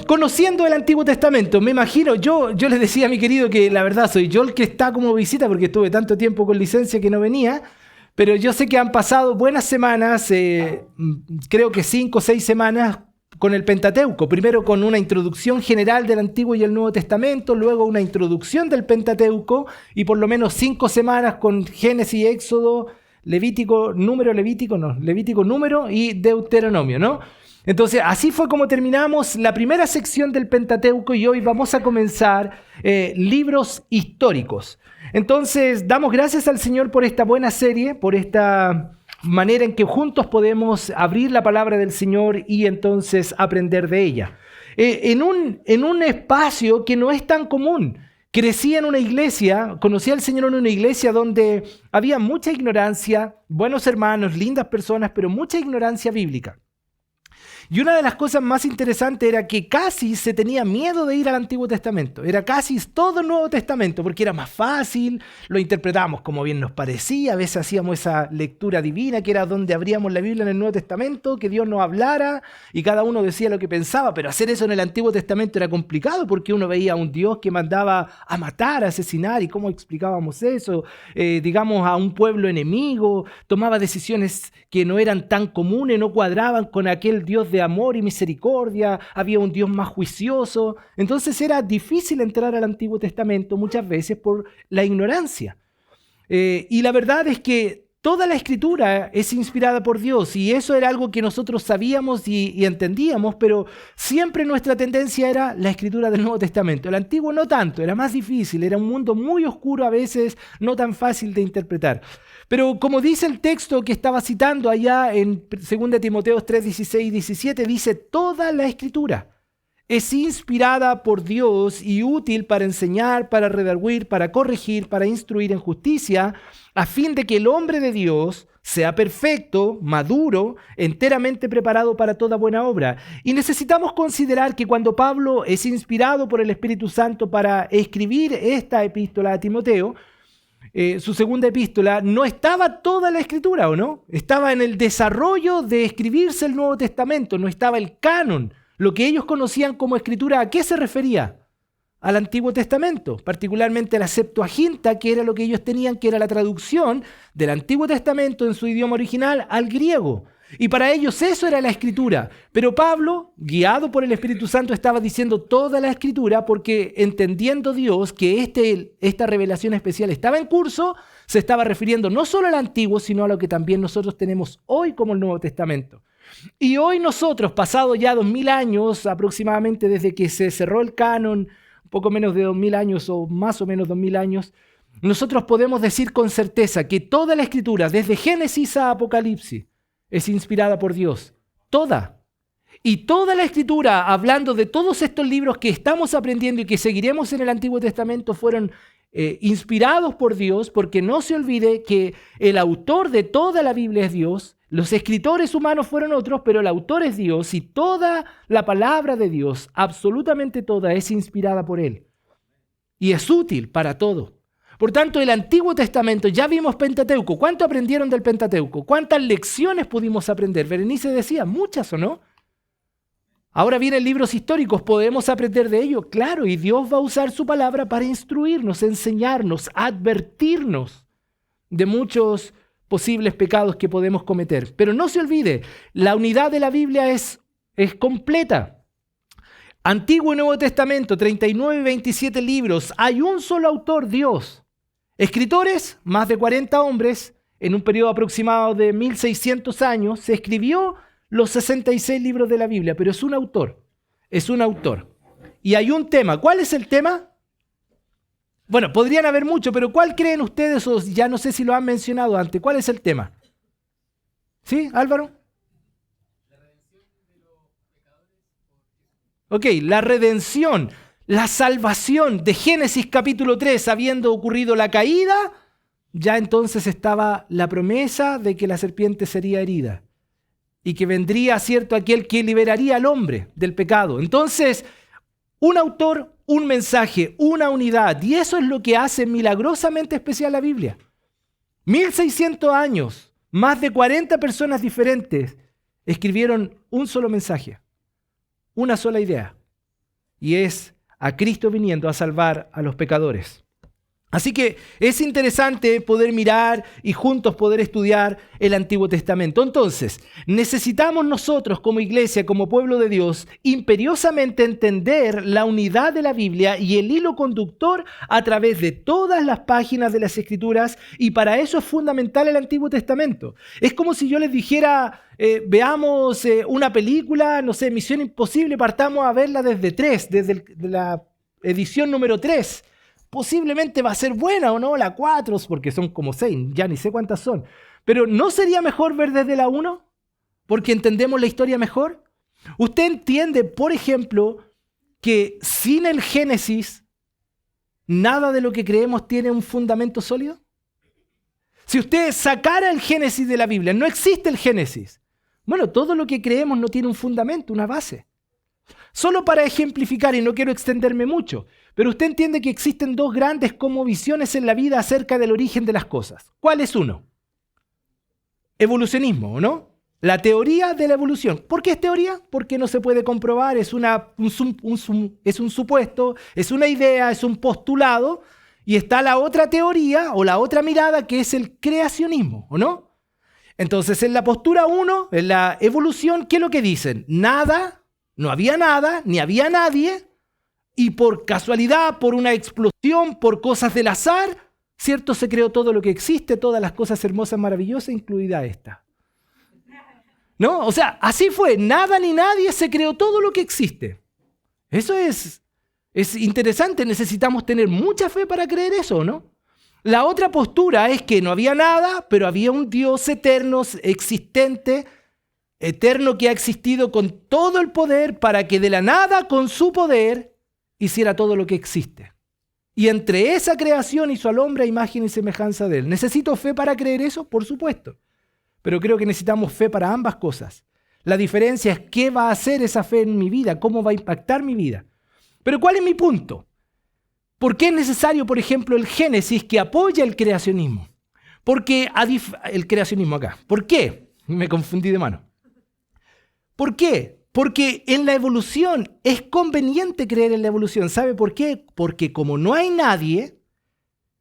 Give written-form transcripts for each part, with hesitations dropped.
conociendo el Antiguo Testamento, me imagino, yo les decía a mi querido que la verdad soy yo el que está como visita porque estuve tanto tiempo con licencia que no venía, pero yo sé que han pasado buenas semanas, creo que 5 o 6 semanas con el Pentateuco. Primero con una introducción general del Antiguo y el Nuevo Testamento, luego una introducción del Pentateuco y por lo menos 5 semanas con Génesis, Éxodo, Levítico, Número y Deuteronomio, ¿no? Entonces, así fue como terminamos la primera sección del Pentateuco y hoy vamos a comenzar libros históricos. Entonces, damos gracias al Señor por esta buena serie, por esta manera en que juntos podemos abrir la palabra del Señor y entonces aprender de ella. En un espacio que no es tan común. Crecí en una iglesia, conocí al Señor en una iglesia donde había mucha ignorancia, buenos hermanos, lindas personas, pero mucha ignorancia bíblica. Y una de las cosas más interesantes era que casi se tenía miedo de ir al Antiguo Testamento. Era casi todo el Nuevo Testamento, porque era más fácil, lo interpretábamos como bien nos parecía, a veces hacíamos esa lectura divina, que era donde abríamos la Biblia en el Nuevo Testamento, que Dios nos hablara, y cada uno decía lo que pensaba, pero hacer eso en el Antiguo Testamento era complicado, porque uno veía a un Dios que mandaba a matar, a asesinar, y cómo explicábamos eso, digamos, a un pueblo enemigo, tomaba decisiones que no eran tan comunes, no cuadraban con aquel Dios de amor y misericordia, había un Dios más juicioso. Entonces era difícil entrar al Antiguo Testamento muchas veces por la ignorancia. Y la verdad es que toda la Escritura es inspirada por Dios y eso era algo que nosotros sabíamos y entendíamos, pero siempre nuestra tendencia era la Escritura del Nuevo Testamento. El Antiguo no tanto, era más difícil, era un mundo muy oscuro a veces, no tan fácil de interpretar. Pero como dice el texto que estaba citando allá en 2 Timoteo 3, 16 y 17, dice: toda la Escritura es inspirada por Dios y útil para enseñar, para redarguir, para corregir, para instruir en justicia, a fin de que el hombre de Dios sea perfecto, maduro, enteramente preparado para toda buena obra. Y necesitamos considerar que cuando Pablo es inspirado por el Espíritu Santo para escribir esta epístola a Timoteo, su segunda epístola, no estaba toda la Escritura, ¿o no? Estaba en el desarrollo de escribirse el Nuevo Testamento, no estaba el canon. Lo que ellos conocían como Escritura, ¿a qué se refería? Al Antiguo Testamento, particularmente a la Septuaginta, que era lo que ellos tenían, que era la traducción del Antiguo Testamento en su idioma original al griego. Y para ellos eso era la Escritura. Pero Pablo, guiado por el Espíritu Santo, estaba diciendo toda la Escritura porque entendiendo Dios que esta revelación especial estaba en curso, se estaba refiriendo no solo al Antiguo, sino a lo que también nosotros tenemos hoy como el Nuevo Testamento. Y hoy nosotros, pasado ya 2000 años aproximadamente desde que se cerró el canon, un poco menos de 2000 años o más o menos 2000 años, nosotros podemos decir con certeza que toda la Escritura, desde Génesis a Apocalipsis, es inspirada por Dios, toda. Y toda la Escritura, hablando de todos estos libros que estamos aprendiendo y que seguiremos en el Antiguo Testamento, fueron inspirados por Dios, porque no se olvide que el autor de toda la Biblia es Dios, los escritores humanos fueron otros, pero el autor es Dios y toda la palabra de Dios, absolutamente toda, es inspirada por Él. Y es útil para todo. Por tanto, el Antiguo Testamento, ya vimos Pentateuco. ¿Cuánto aprendieron del Pentateuco? ¿Cuántas lecciones pudimos aprender? Berenice decía, muchas o no. Ahora vienen libros históricos, ¿podemos aprender de ellos? Claro, y Dios va a usar su palabra para instruirnos, enseñarnos, advertirnos de muchos posibles pecados que podemos cometer. Pero no se olvide, la unidad de la Biblia es completa. Antiguo y Nuevo Testamento, 39 y 27 libros. Hay un solo autor, Dios. Escritores, más de 40 hombres, en un periodo aproximado de 1600 años, se escribió los 66 libros de la Biblia, pero es un autor. Y hay un tema. ¿Cuál es el tema? Bueno, podrían haber muchos, pero ¿cuál creen ustedes? O ya no sé si lo han mencionado antes. ¿Cuál es el tema? ¿Sí, Álvaro? Ok, la redención, la salvación de Génesis capítulo 3, habiendo ocurrido la caída, ya entonces estaba la promesa de que la serpiente sería herida y que vendría, cierto, aquel que liberaría al hombre del pecado. Entonces, un autor, un mensaje, una unidad, y eso es lo que hace milagrosamente especial la Biblia. 1600 años, más de 40 personas diferentes escribieron un solo mensaje. Una sola idea. y es a Cristo viniendo a salvar a los pecadores. Así que es interesante poder mirar y juntos poder estudiar el Antiguo Testamento. Entonces, necesitamos nosotros como iglesia, como pueblo de Dios, imperiosamente entender la unidad de la Biblia y el hilo conductor a través de todas las páginas de las Escrituras, y para eso es fundamental el Antiguo Testamento. Es como si yo les dijera, veamos una película, no sé, Misión Imposible, partamos a verla desde la edición número 3. Posiblemente va a ser buena o no, la 4, porque son como 6, ya ni sé cuántas son. Pero ¿no sería mejor ver desde la 1? Porque entendemos la historia mejor. ¿Usted entiende, por ejemplo, que sin el Génesis, nada de lo que creemos tiene un fundamento sólido? Si usted sacara el Génesis de la Biblia, no existe el Génesis. Bueno, todo lo que creemos no tiene un fundamento, una base. Solo para ejemplificar, y no quiero extenderme mucho, pero usted entiende que existen dos grandes cosmovisiones en la vida acerca del origen de las cosas. ¿Cuál es uno? Evolucionismo, ¿o no? La teoría de la evolución. ¿Por qué es teoría? Porque no se puede comprobar, es un supuesto, es una idea, es un postulado, y está la otra teoría o la otra mirada que es el creacionismo, ¿o no? Entonces, en la postura 1, en la evolución, ¿qué es lo que dicen? Nada, no había nada, ni había nadie, y por casualidad, por una explosión, por cosas del azar, ¿cierto? Se creó todo lo que existe, todas las cosas hermosas, maravillosas, incluida esta. ¿No? O sea, así fue, nada ni nadie, se creó todo lo que existe. Eso es interesante, necesitamos tener mucha fe para creer eso, ¿no? La otra postura es que no había nada, pero había un Dios eterno, existente, eterno, que ha existido con todo el poder para que de la nada, con su poder, hiciera todo lo que existe. Y entre esa creación hizo al hombre a imagen y semejanza de él. ¿Necesito fe para creer eso? Por supuesto. Pero creo que necesitamos fe para ambas cosas. La diferencia es qué va a hacer esa fe en mi vida, cómo va a impactar mi vida. Pero ¿cuál es mi punto? ¿Por qué es necesario, por ejemplo, el Génesis que apoya el creacionismo? Porque el creacionismo acá. ¿Por qué? Me confundí de mano. ¿Por qué? Porque en la evolución es conveniente creer en la evolución. ¿Sabe por qué? Porque como no hay nadie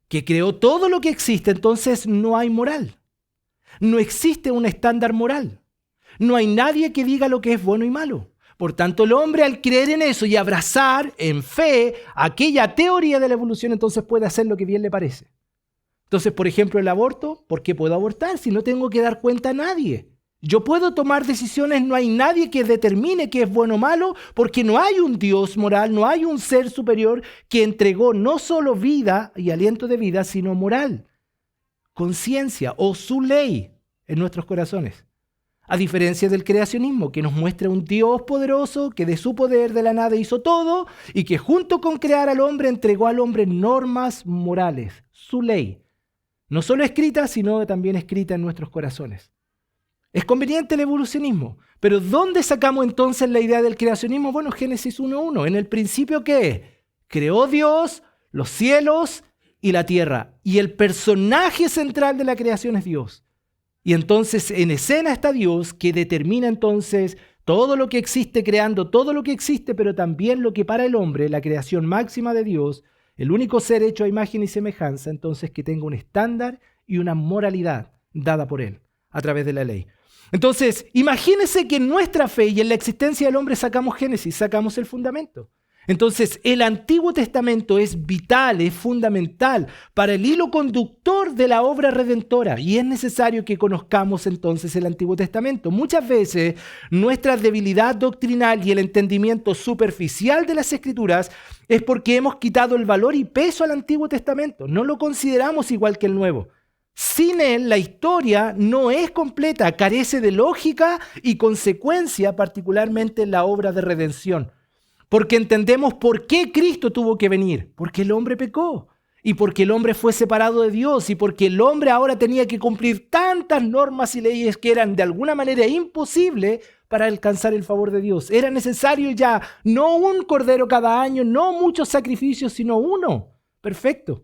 que creó todo lo que existe, entonces no hay moral. No existe un estándar moral. No hay nadie que diga lo que es bueno y malo. Por tanto, el hombre, al creer en eso y abrazar en fe aquella teoría de la evolución, entonces puede hacer lo que bien le parece. Entonces, por ejemplo, el aborto, ¿por qué puedo abortar si no tengo que dar cuenta a nadie? Yo puedo tomar decisiones, no hay nadie que determine qué es bueno o malo, porque no hay un Dios moral, no hay un ser superior que entregó no solo vida y aliento de vida, sino moral, conciencia o su ley en nuestros corazones. A diferencia del creacionismo, que nos muestra un Dios poderoso que de su poder de la nada hizo todo y que junto con crear al hombre entregó al hombre normas morales, su ley, no solo escrita, sino también escrita en nuestros corazones. Es conveniente el evolucionismo, pero ¿dónde sacamos entonces la idea del creacionismo? Bueno, Génesis 1:1. ¿En el principio qué? Creó Dios los cielos y la tierra. Y el personaje central de la creación es Dios. Y entonces en escena está Dios, que determina entonces todo lo que existe, creando todo lo que existe, pero también lo que para el hombre, la creación máxima de Dios, el único ser hecho a imagen y semejanza, entonces que tenga un estándar y una moralidad dada por él a través de la ley. Entonces, imagínense que en nuestra fe y en la existencia del hombre sacamos Génesis, sacamos el fundamento. Entonces, el Antiguo Testamento es vital, es fundamental para el hilo conductor de la obra redentora, y es necesario que conozcamos entonces el Antiguo Testamento. Muchas veces nuestra debilidad doctrinal y el entendimiento superficial de las Escrituras es porque hemos quitado el valor y peso al Antiguo Testamento. No lo consideramos igual que el Nuevo. Sin él, la historia no es completa, carece de lógica y consecuencia, particularmente en la obra de redención. Porque entendemos por qué Cristo tuvo que venir. Porque el hombre pecó. Y porque el hombre fue separado de Dios. Y porque el hombre ahora tenía que cumplir tantas normas y leyes que eran de alguna manera imposibles para alcanzar el favor de Dios. Era necesario ya no un cordero cada año, no muchos sacrificios, sino uno. Perfecto.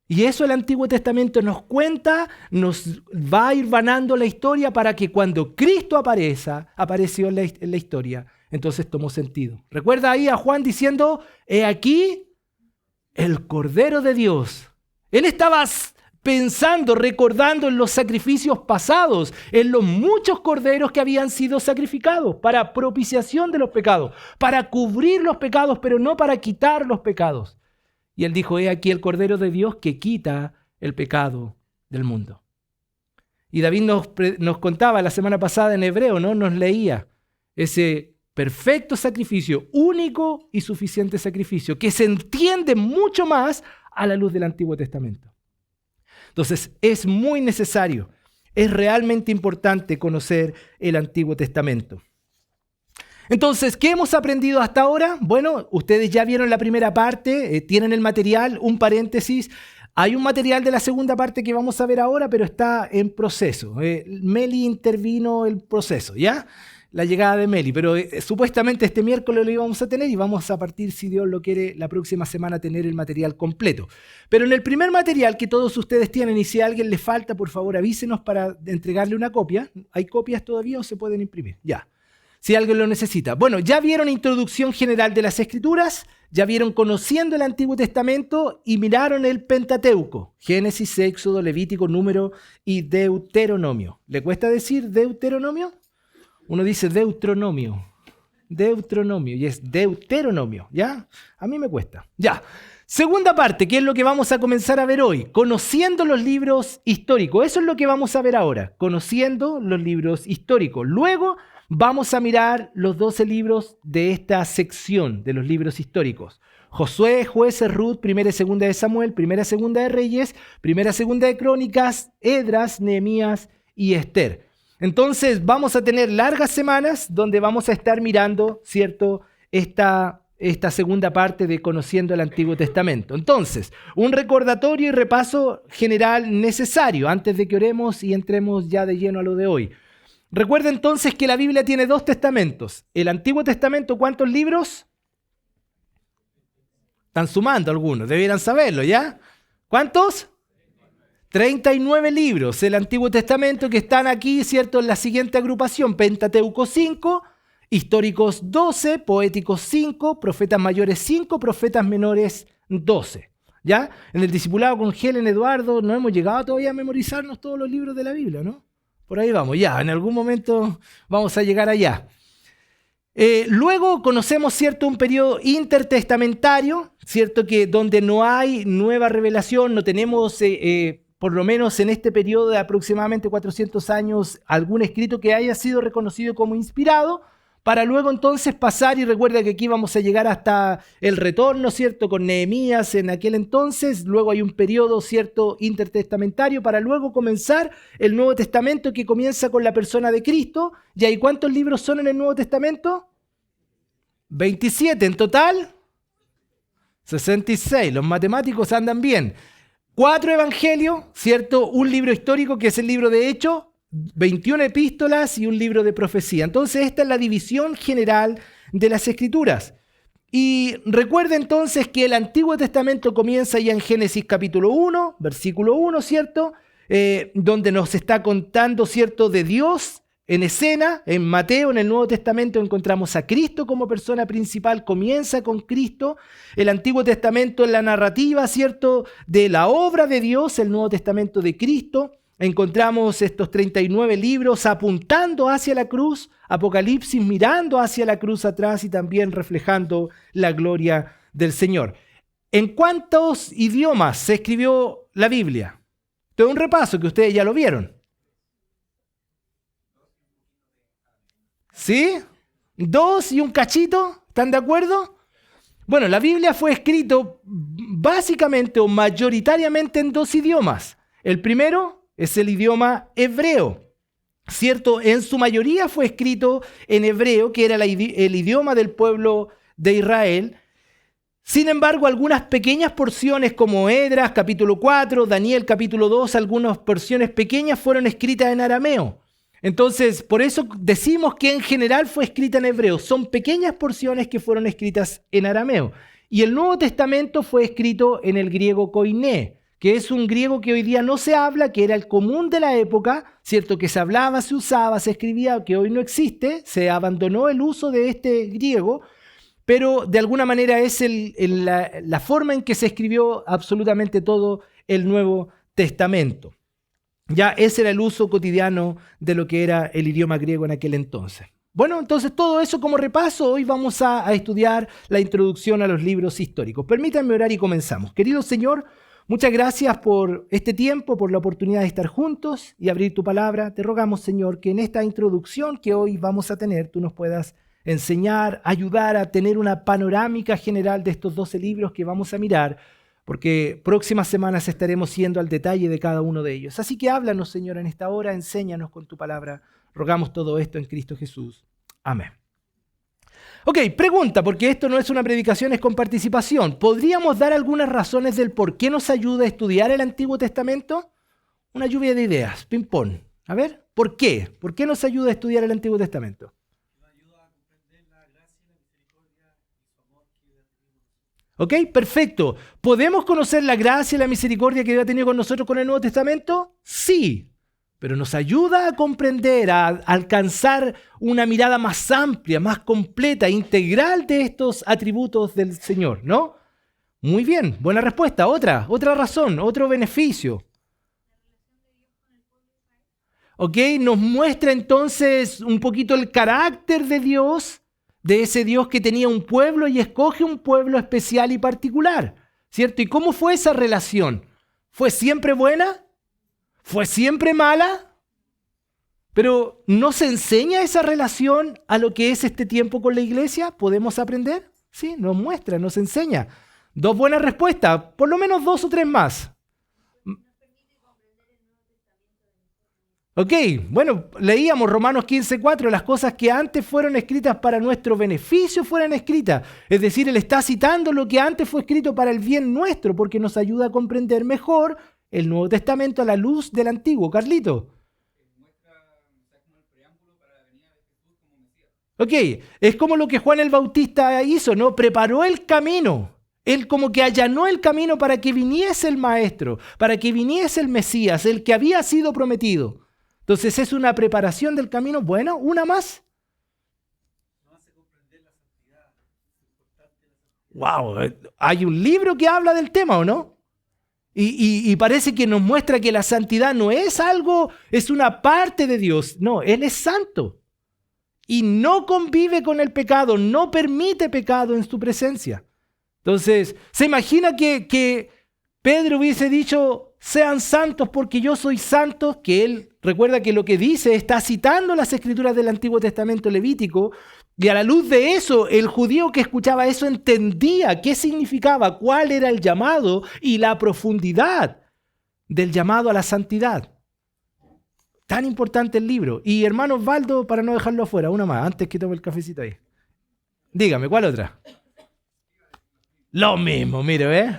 Y eso el Antiguo Testamento nos cuenta, nos va a ir vanando la historia para que cuando Cristo apareció en la historia, entonces tomó sentido. ¿Recuerda ahí a Juan diciendo, he aquí el Cordero de Dios? Él estaba pensando, recordando en los sacrificios pasados, en los muchos corderos que habían sido sacrificados para propiciación de los pecados, para cubrir los pecados, pero no para quitar los pecados. Y él dijo, he aquí el Cordero de Dios que quita el pecado del mundo. Y David nos contaba la semana pasada en Hebreo, ¿no? Nos leía ese perfecto sacrificio, único y suficiente sacrificio, que se entiende mucho más a la luz del Antiguo Testamento. Entonces, es muy necesario, es realmente importante conocer el Antiguo Testamento. Entonces, ¿qué hemos aprendido hasta ahora? Bueno, ustedes ya vieron la primera parte, tienen el material, un paréntesis. Hay un material de la segunda parte que vamos a ver ahora, pero está en proceso. Meli intervino el proceso, ¿ya? La llegada de Meli, pero supuestamente este miércoles lo íbamos a tener y vamos a partir, si Dios lo quiere, la próxima semana tener el material completo. Pero en el primer material que todos ustedes tienen, y si a alguien le falta, por favor avísenos para entregarle una copia. ¿Hay copias todavía o se pueden imprimir? Ya, si alguien lo necesita. Bueno, ya vieron introducción general de las Escrituras, ya vieron conociendo el Antiguo Testamento y miraron el Pentateuco, Génesis, Éxodo, Levítico, Número y Deuteronomio. ¿Le cuesta decir Deuteronomio? Uno dice Deuteronomio, y es Deuteronomio, ¿ya? A mí me cuesta. Ya. Segunda parte, que es lo que vamos a comenzar a ver hoy, conociendo los libros históricos. Eso es lo que vamos a ver ahora, conociendo los libros históricos. Luego vamos a mirar los 12 libros de esta sección de los libros históricos. Josué, Jueces, Ruth, Primera y Segunda de Samuel, Primera y Segunda de Reyes, Primera y Segunda de Crónicas, Esdras, Nehemías y Esther. Entonces vamos a tener largas semanas donde vamos a estar mirando, ¿cierto?, esta segunda parte de Conociendo el Antiguo Testamento. Entonces, un recordatorio y repaso general necesario antes de que oremos y entremos ya de lleno a lo de hoy. Recuerda entonces que la Biblia tiene 2 testamentos. El Antiguo Testamento, ¿cuántos libros? Están sumando algunos, debieran saberlo, ¿ya? ¿Cuántos? 39 libros, el Antiguo Testamento, que están aquí, ¿cierto?, en la siguiente agrupación: Pentateuco 5, históricos 12, poéticos 5, profetas mayores 5, profetas menores 12. ¿Ya? En el discipulado con Helen Eduardo no hemos llegado todavía a memorizarnos todos los libros de la Biblia, ¿no? Por ahí vamos, ya, en algún momento vamos a llegar allá. Luego conocemos, ¿cierto?, un periodo intertestamentario, ¿cierto?, que donde no hay nueva revelación, no tenemos... por lo menos en este periodo de aproximadamente 400 años, algún escrito que haya sido reconocido como inspirado, para luego entonces pasar, y recuerda que aquí vamos a llegar hasta el retorno, ¿cierto?, con Nehemías en aquel entonces. Luego hay un periodo, ¿cierto?, intertestamentario, para luego comenzar el Nuevo Testamento, que comienza con la persona de Cristo. ¿Y ahí cuántos libros son en el Nuevo Testamento? 27 en total. 66, los matemáticos andan bien. 4 evangelios, ¿cierto? Un libro histórico que es el libro de Hechos, 21 epístolas y un libro de profecía. Entonces esta es la división general de las Escrituras. Y recuerda entonces que el Antiguo Testamento comienza ya en Génesis capítulo 1, versículo 1, ¿cierto? Donde nos está contando, ¿cierto?, de Dios en escena. En Mateo, en el Nuevo Testamento, encontramos a Cristo como persona principal, comienza con Cristo. El Antiguo Testamento es la narrativa, ¿cierto?, de la obra de Dios, el Nuevo Testamento de Cristo. Encontramos estos 39 libros apuntando hacia la cruz, Apocalipsis mirando hacia la cruz atrás y también reflejando la gloria del Señor. ¿En cuántos idiomas se escribió la Biblia? Todo un repaso que ustedes ya lo vieron. ¿Sí? 2 y un cachito, ¿están de acuerdo? Bueno, la Biblia fue escrito básicamente o mayoritariamente en 2 idiomas. El primero es el idioma hebreo, ¿cierto? En su mayoría fue escrito en hebreo, que era el idioma del pueblo de Israel. Sin embargo, algunas pequeñas porciones como Esdras, capítulo 4, Daniel, capítulo 2, algunas porciones pequeñas fueron escritas en arameo. Entonces, por eso decimos que en general fue escrita en hebreo. Son pequeñas porciones que fueron escritas en arameo. Y el Nuevo Testamento fue escrito en el griego koiné, que es un griego que hoy día no se habla, que era el común de la época, ¿cierto? Que se hablaba, se usaba, se escribía, que hoy no existe, se abandonó el uso de este griego, pero de alguna manera es la forma en que se escribió absolutamente todo el Nuevo Testamento. Ya ese era el uso cotidiano de lo que era el idioma griego en aquel entonces. Bueno, entonces todo eso como repaso, hoy vamos a estudiar la introducción a los libros históricos. Permítanme orar y comenzamos. Querido Señor, muchas gracias por este tiempo, por la oportunidad de estar juntos y abrir tu palabra. Te rogamos, Señor, que en esta introducción que hoy vamos a tener, tú nos puedas enseñar, ayudar a tener una panorámica general de estos 12 libros que vamos a mirar, porque próximas semanas estaremos yendo al detalle de cada uno de ellos. Así que háblanos, Señor, en esta hora, enséñanos con tu palabra. Rogamos todo esto en Cristo Jesús. Amén. Ok, pregunta, porque esto no es una predicación, es con participación. ¿Podríamos dar algunas razones del por qué nos ayuda a estudiar el Antiguo Testamento? Una lluvia de ideas, ping-pong. A ver, ¿por qué? ¿Por qué nos ayuda a estudiar el Antiguo Testamento? ¿Ok? Perfecto. ¿Podemos conocer la gracia y la misericordia que Dios ha tenido con nosotros con el Nuevo Testamento? Sí. Pero nos ayuda a comprender, a alcanzar una mirada más amplia, más completa, integral de estos atributos del Señor, ¿no? Muy bien, buena respuesta. Otra razón, otro beneficio. ¿Ok? Nos muestra entonces un poquito el carácter de Dios, de ese Dios que tenía un pueblo y escoge un pueblo especial y particular, ¿cierto? ¿Y cómo fue esa relación? ¿Fue siempre buena? ¿Fue siempre mala? Pero ¿no se enseña esa relación a lo que es este tiempo con la iglesia? ¿Podemos aprender? Sí, nos muestra, nos enseña. Dos buenas respuestas, por lo menos 2 o 3 más. Ok, bueno, leíamos Romanos 15:4, las cosas que antes fueron escritas para nuestro beneficio fueran escritas. Es decir, él está citando lo que antes fue escrito para el bien nuestro, porque nos ayuda a comprender mejor el Nuevo Testamento a la luz del Antiguo. Carlito. Ok, es como lo que Juan el Bautista hizo, ¿no? Preparó el camino. Él como que allanó el camino para que viniese el Maestro, para que viniese el Mesías, el que había sido prometido. Entonces es una preparación del camino. Bueno, una más. Wow, hay un libro que habla del tema, ¿o no? Y parece que nos muestra que la santidad no es algo, es una parte de Dios. No, Él es santo. Y no convive con el pecado, no permite pecado en su presencia. Entonces, ¿se imagina que Pedro hubiese dicho, sean santos porque yo soy santo? Que él, recuerda que lo que dice, está citando las escrituras del Antiguo Testamento levítico, y a la luz de eso, el judío que escuchaba eso entendía qué significaba, cuál era el llamado y la profundidad del llamado a la santidad. Tan importante el libro. Y hermano Osvaldo, para no dejarlo afuera, una más, antes que tome el cafecito ahí. Dígame, ¿cuál otra? Lo mismo, mire, ¿ves?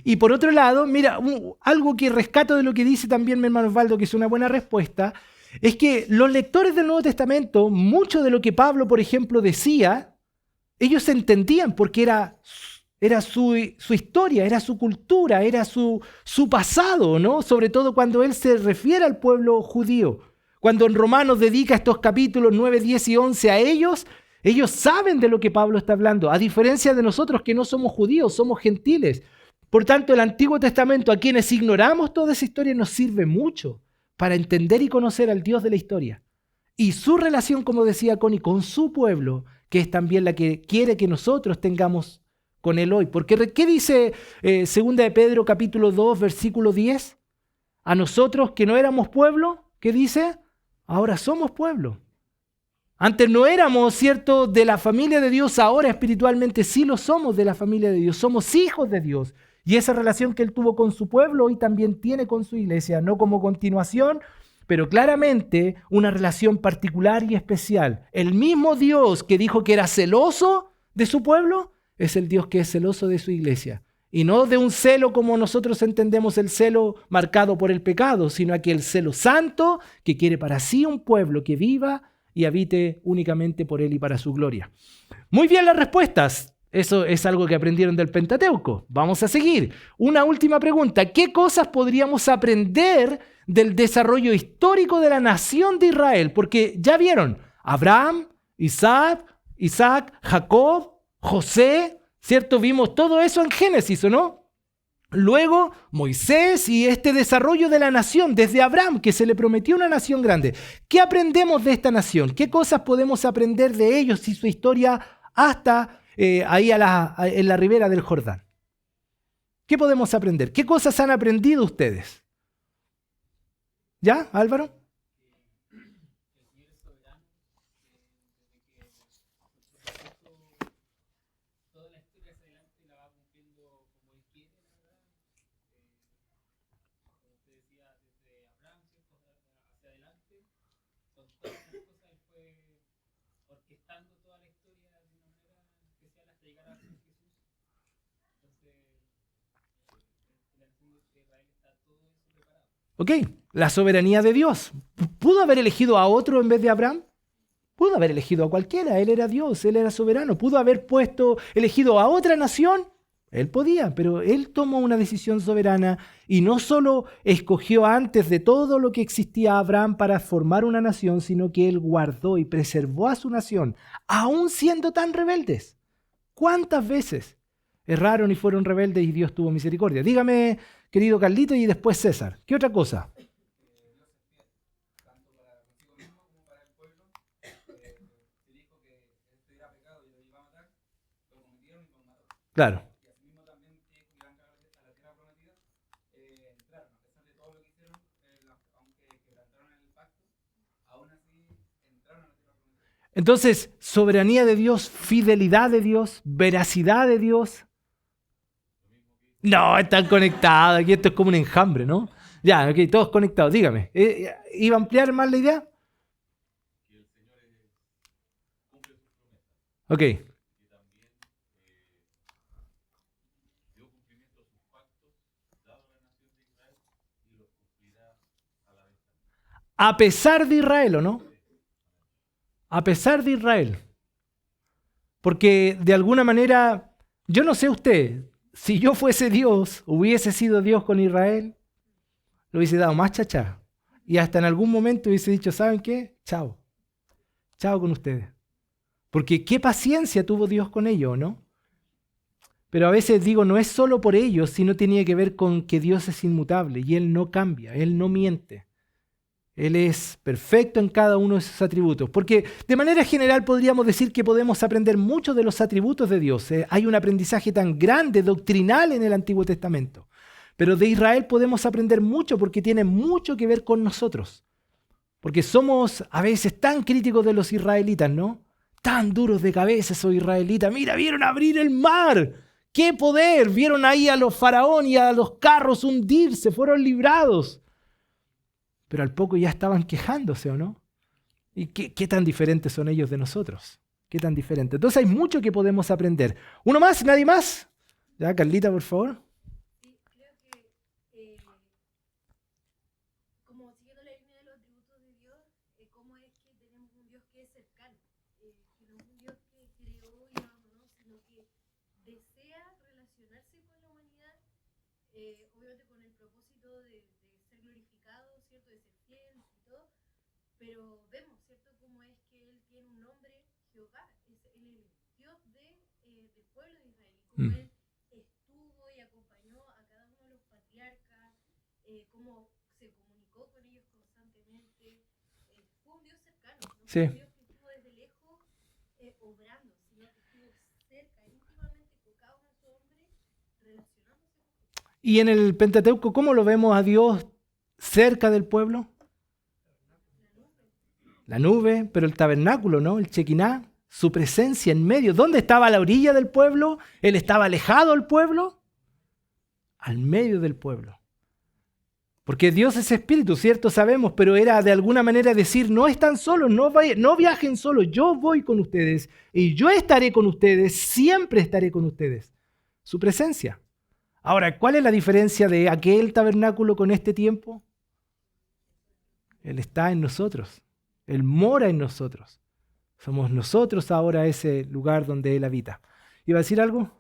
Y por otro lado, mira, algo que rescato de lo que dice también mi hermano Osvaldo, que es una buena respuesta, es que los lectores del Nuevo Testamento, mucho de lo que Pablo, por ejemplo, decía, ellos entendían porque era su historia, era su cultura, era su pasado, ¿no? Sobre todo cuando él se refiere al pueblo judío. Cuando en Romanos dedica estos capítulos 9, 10 y 11 a ellos saben de lo que Pablo está hablando, a diferencia de nosotros que no somos judíos, somos gentiles. Por tanto, el Antiguo Testamento, a quienes ignoramos toda esa historia, nos sirve mucho para entender y conocer al Dios de la historia. Y su relación, como decía Connie, con su pueblo, que es también la que quiere que nosotros tengamos con él hoy. Porque, ¿qué dice 2 de Pedro capítulo 2, versículo 10? A nosotros que no éramos pueblo, ¿qué dice? Ahora somos pueblo. Antes no éramos, ¿cierto?, de la familia de Dios, ahora espiritualmente sí lo somos de la familia de Dios, somos hijos de Dios. Y esa relación que él tuvo con su pueblo hoy también tiene con su iglesia, no como continuación, pero claramente una relación particular y especial. El mismo Dios que dijo que era celoso de su pueblo es el Dios que es celoso de su iglesia. Y no de un celo como nosotros entendemos el celo marcado por el pecado, sino aquel celo santo que quiere para sí un pueblo que viva y habite únicamente por él y para su gloria. Muy bien las respuestas. Eso es algo que aprendieron del Pentateuco. Vamos a seguir. Una última pregunta. ¿Qué cosas podríamos aprender del desarrollo histórico de la nación de Israel? Porque ya vieron, Abraham, Isaac, Jacob, José, ¿cierto? Vimos todo eso en Génesis, ¿o no? Luego Moisés y este desarrollo de la nación desde Abraham, que se le prometió una nación grande. ¿Qué aprendemos de esta nación? ¿Qué cosas podemos aprender de ellos y su historia hasta ahí en la ribera del Jordán? ¿Qué podemos aprender? ¿Qué cosas han aprendido ustedes? ¿Ya, Álvaro? Ok, la soberanía de Dios. ¿Pudo haber elegido a otro en vez de Abraham? Pudo haber elegido a cualquiera, él era Dios, él era soberano. ¿Pudo haber elegido a otra nación? Él podía, pero él tomó una decisión soberana y no solo escogió antes de todo lo que existía Abraham para formar una nación, sino que él guardó y preservó a su nación, aún siendo tan rebeldes. ¿Cuántas veces erraron y fueron rebeldes y Dios tuvo misericordia? Dígame, querido Carlito, y después César. ¿Qué otra cosa? Claro. Entonces, soberanía de Dios, fidelidad de Dios, veracidad de Dios. No, están conectados. Aquí esto es como un enjambre, ¿no? Ya, ok, todos conectados. Dígame, ¿iba a ampliar más la idea? Ok. A pesar de Israel, ¿o no? A pesar de Israel. Porque de alguna manera, yo no sé usted, si yo fuese Dios, hubiese sido Dios con Israel, le hubiese dado más chachá. Y hasta en algún momento hubiese dicho, ¿saben qué? Chao. Chao con ustedes. Porque qué paciencia tuvo Dios con ellos, ¿no? Pero a veces digo, no es solo por ellos, sino tenía que ver con que Dios es inmutable y Él no cambia, Él no miente. Él es perfecto en cada uno de sus atributos. Porque de manera general podríamos decir que podemos aprender mucho de los atributos de Dios. Hay un aprendizaje tan grande, doctrinal en el Antiguo Testamento. Pero de Israel podemos aprender mucho porque tiene mucho que ver con nosotros. Porque somos a veces tan críticos de los israelitas, ¿no? Tan duros de cabeza esos israelitas. Mira, vieron abrir el mar. ¡Qué poder! Vieron ahí a los faraón y a los carros hundirse. Fueron librados. Pero al poco ya estaban quejándose, ¿o no? ¿Y qué tan diferentes son ellos de nosotros? ¿Qué tan diferentes? Entonces hay mucho que podemos aprender. ¿Uno más? ¿Nadie más? Ya, Carlita, por favor. Sí, creo que como siguiendo la línea de los atributos de Dios, cómo es que tenemos un Dios que es cercano, que no es un Dios que creó y abandonó, sino que desea relacionarse con la humanidad, obviamente con el propósito de ser glorificado, ¿cierto? De ser fiel y todo, pero vemos, ¿cierto? Cómo es que Él tiene un nombre, Jehová, es el Dios del pueblo de Israel, y cómo Él estuvo y acompañó a cada uno de los patriarcas, cómo se comunicó con ellos constantemente. Fue un Dios cercano, no Sí. fue un Dios que estuvo desde lejos obrando, sino que estuvo cerca, íntimamente con cada uno de sus hombres, relacionándose con ellos. Y en el Pentateuco, ¿cómo lo vemos a Dios cerca del pueblo? La nube, pero el tabernáculo, ¿no? El Shekinah, su presencia en medio. ¿Dónde estaba a la orilla del pueblo? ¿Él estaba alejado del pueblo? Al medio del pueblo. Porque Dios es espíritu, ¿cierto? Sabemos, pero era de alguna manera decir, no están solos, no viajen solos, yo voy con ustedes y yo estaré con ustedes, siempre estaré con ustedes. Su presencia. Ahora, ¿cuál es la diferencia de aquel tabernáculo con este tiempo? Él está en nosotros. Él mora en nosotros. Somos nosotros ahora ese lugar donde Él habita. ¿Iba a decir algo?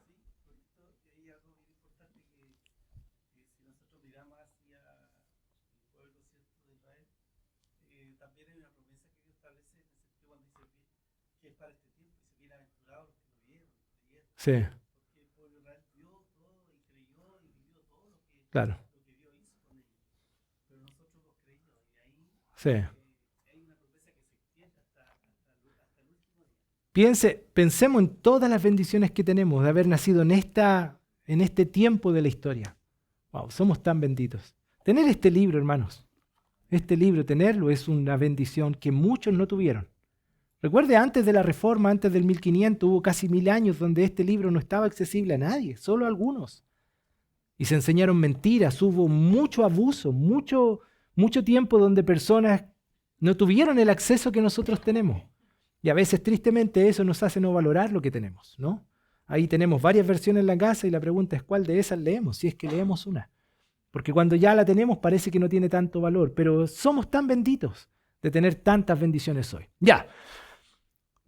Sí, claro. Sí. Pensemos en todas las bendiciones que tenemos de haber nacido en este tiempo de la historia. Wow, somos tan benditos. Tener este libro, hermanos, este libro, tenerlo es una bendición que muchos no tuvieron. Recuerde, antes de la Reforma, antes del 1500, hubo casi 1000 años donde este libro no estaba accesible a nadie, solo a algunos. Y se enseñaron mentiras, hubo mucho abuso, mucho tiempo donde personas no tuvieron el acceso que nosotros tenemos. Y a veces, tristemente, eso nos hace no valorar lo que tenemos, ¿no? Ahí tenemos varias versiones en la casa y la pregunta es cuál de esas leemos, si es que leemos una. Porque cuando ya la tenemos parece que no tiene tanto valor, pero somos tan benditos de tener tantas bendiciones hoy. Ya.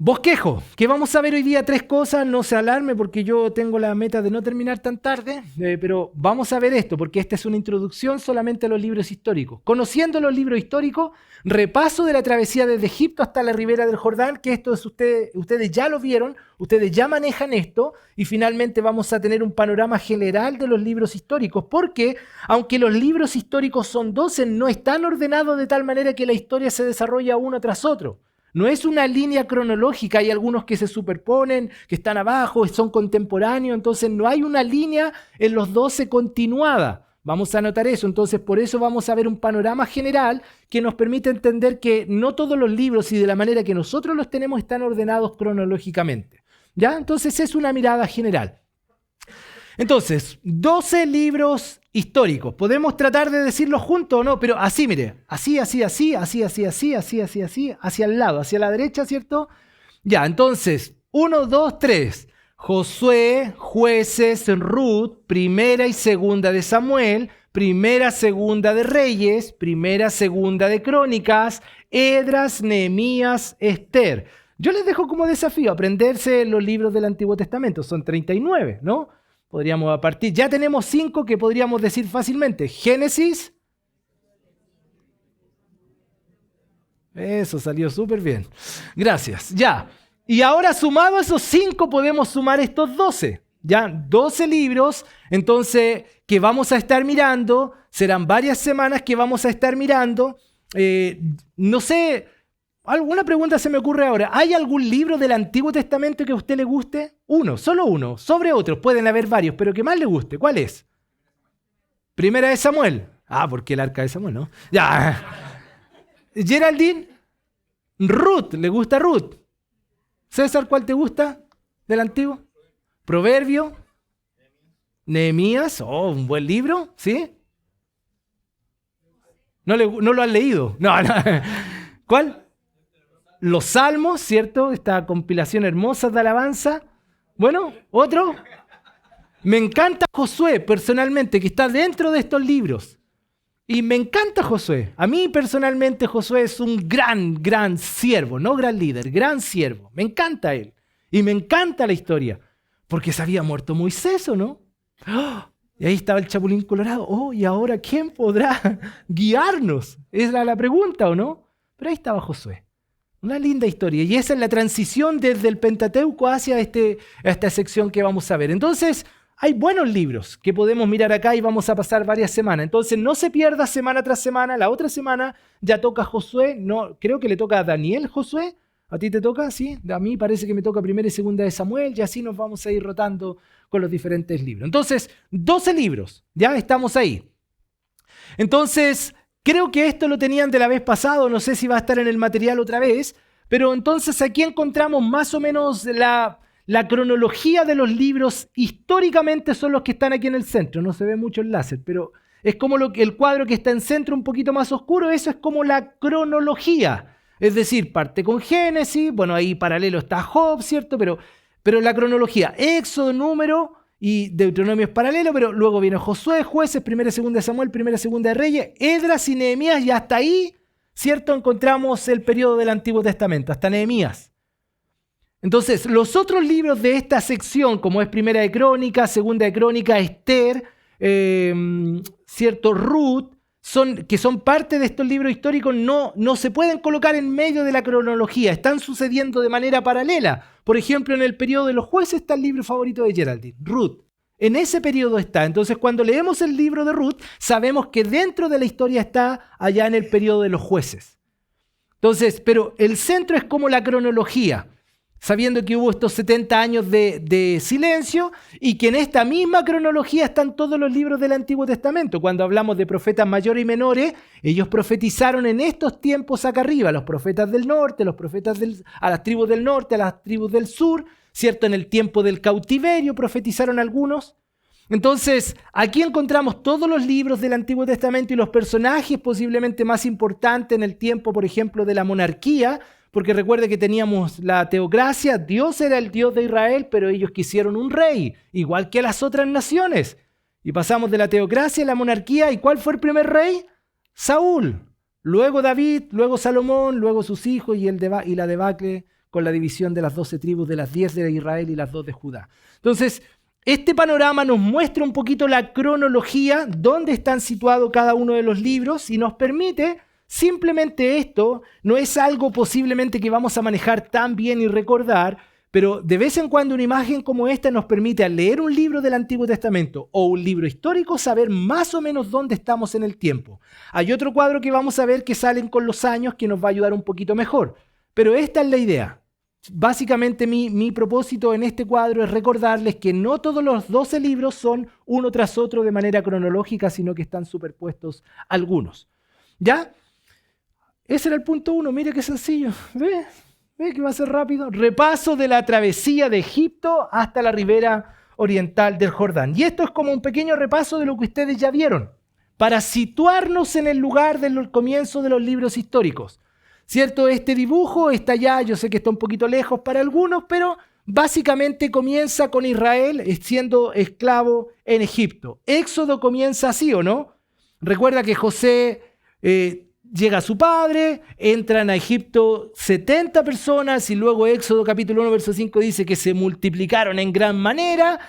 Bosquejo, que vamos a ver hoy día 3 cosas, no se alarme porque yo tengo la meta de no terminar tan tarde, pero vamos a ver esto porque esta es una introducción solamente a los libros históricos. Conociendo los libros históricos, repaso de la travesía desde Egipto hasta la ribera del Jordán, que esto es ustedes ya lo vieron, ustedes ya manejan esto y finalmente vamos a tener un panorama general de los libros históricos porque aunque los libros históricos son 12, no están ordenados de tal manera que la historia se desarrolla uno tras otro. No es una línea cronológica, hay algunos que se superponen, que están abajo, son contemporáneos, entonces no hay una línea en los 12 continuada. Vamos a anotar eso, entonces por eso vamos a ver un panorama general que nos permite entender que no todos los libros y de la manera que nosotros los tenemos están ordenados cronológicamente. ¿Ya? Entonces es una mirada general. Entonces, 12 libros históricos. Podemos tratar de decirlos juntos o no, pero así, mire, así, hacia el lado, hacia la derecha, ¿cierto? Ya, entonces, 1, 2, 3. Josué, Jueces, Ruth, Primera y Segunda de Samuel, Primera, Segunda de Reyes, Primera, Segunda de Crónicas, Esdras, Nehemías, Esther. Yo les dejo como desafío aprenderse los libros del Antiguo Testamento. Son 39, ¿no? Podríamos partir. Ya tenemos 5 que podríamos decir fácilmente. Génesis. Eso salió súper bien. Gracias. Ya. Y ahora sumado a esos 5 podemos sumar estos 12. Ya, 12 libros. Entonces, que vamos a estar mirando. Serán varias semanas que vamos a estar mirando. No sé. ¿Alguna pregunta se me ocurre ahora? ¿Hay algún libro del Antiguo Testamento que a usted le guste? Uno, solo uno, sobre otros. Pueden haber varios, pero que más le guste. ¿Cuál es? Primera de Samuel. Ah, porque el arca de Samuel, ¿no? Ya. Geraldine. Ruth, ¿le gusta Ruth? César, ¿cuál te gusta del Antiguo? Proverbio. Nehemías. Oh, un buen libro, ¿sí? No lo has leído. No. ¿Cuál? Los Salmos, ¿cierto? Esta compilación hermosa de alabanza. Bueno, otro. Me encanta Josué, personalmente, que está dentro de estos libros. Y me encanta Josué. A mí, personalmente, Josué es un gran siervo. No gran líder, gran siervo. Me encanta él. Y me encanta la historia. Porque se había muerto Moisés, ¿o no? ¡Oh! Y ahí estaba el Chapulín Colorado. Oh, ¿y ahora quién podrá guiarnos? Esa es la pregunta, ¿o no? Pero ahí estaba Josué. Una linda historia. Y esa es la transición desde el Pentateuco hacia esta sección que vamos a ver. Entonces, hay buenos libros que podemos mirar acá y vamos a pasar varias semanas. Entonces, no se pierda semana tras semana. La otra semana ya toca Josué. No, creo que le toca a Daniel Josué. ¿A ti te toca? Sí. A mí parece que me toca Primera y Segunda de Samuel. Y así nos vamos a ir rotando con los diferentes libros. Entonces, 12 libros. Ya estamos ahí. Entonces, creo que esto lo tenían de la vez pasada, no sé si va a estar en el material otra vez, pero entonces aquí encontramos más o menos la cronología de los libros. Históricamente son los que están aquí en el centro, no se ve mucho el láser, pero es como el cuadro que está en centro un poquito más oscuro, eso es como la cronología. Es decir, parte con Génesis, bueno, ahí paralelo está Job, ¿cierto? Pero la cronología, Éxodo, Número y Deuteronomio es paralelo, pero luego viene Josué, Jueces, 1 y 2 Samuel, 1 y 2 de Reyes, Esdras y Nehemías, y hasta ahí, ¿cierto?, encontramos el periodo del Antiguo Testamento, hasta Nehemías. Entonces, los otros libros de esta sección, como es Primera de Crónicas, Segunda de Crónicas, Esther, ¿cierto?, Ruth, que son parte de estos libros históricos, no se pueden colocar en medio de la cronología, están sucediendo de manera paralela. Por ejemplo, en el periodo de los jueces está el libro favorito de Geraldine, Ruth. En ese periodo está. Entonces, cuando leemos el libro de Ruth, sabemos que dentro de la historia está allá en el periodo de los jueces. Entonces, pero el centro es como la cronología, sabiendo que hubo estos 70 años de silencio y que en esta misma cronología están todos los libros del Antiguo Testamento. Cuando hablamos de profetas mayores y menores, ellos profetizaron en estos tiempos acá arriba, los profetas del norte, los profetas a las tribus del norte, a las tribus del sur, ¿cierto? En el tiempo del cautiverio profetizaron algunos. Entonces, aquí encontramos todos los libros del Antiguo Testamento y los personajes posiblemente más importantes en el tiempo, por ejemplo, de la monarquía, porque recuerde que teníamos la teocracia, Dios era el Dios de Israel, pero ellos quisieron un rey, igual que las otras naciones. Y pasamos de la teocracia a la monarquía, ¿y cuál fue el primer rey? Saúl. Luego David, luego Salomón, luego sus hijos y la debacle con la división de las 12 tribus, de las 10 de Israel y las 2 de Judá. Entonces, este panorama nos muestra un poquito la cronología, dónde están situados cada uno de los libros y nos permite. Simplemente esto no es algo posiblemente que vamos a manejar tan bien y recordar, pero de vez en cuando una imagen como esta nos permite al leer un libro del Antiguo Testamento o un libro histórico saber más o menos dónde estamos en el tiempo. Hay otro cuadro que vamos a ver que salen con los años que nos va a ayudar un poquito mejor, pero esta es la idea. Básicamente mi propósito en este cuadro es recordarles que no todos los 12 libros son uno tras otro de manera cronológica, sino que están superpuestos algunos. ¿Ya? Ese era el punto 1, mire qué sencillo. ¿Ve que va a ser rápido? Repaso de la travesía de Egipto hasta la ribera oriental del Jordán. Y esto es como un pequeño repaso de lo que ustedes ya vieron, para situarnos en el lugar del comienzo de los libros históricos. ¿Cierto? Este dibujo está allá, yo sé que está un poquito lejos para algunos, pero básicamente comienza con Israel siendo esclavo en Egipto. Éxodo comienza así, ¿o no? Recuerda que José llega a su padre, entran a Egipto 70 personas y luego Éxodo capítulo 1, verso 5 dice que se multiplicaron en gran manera.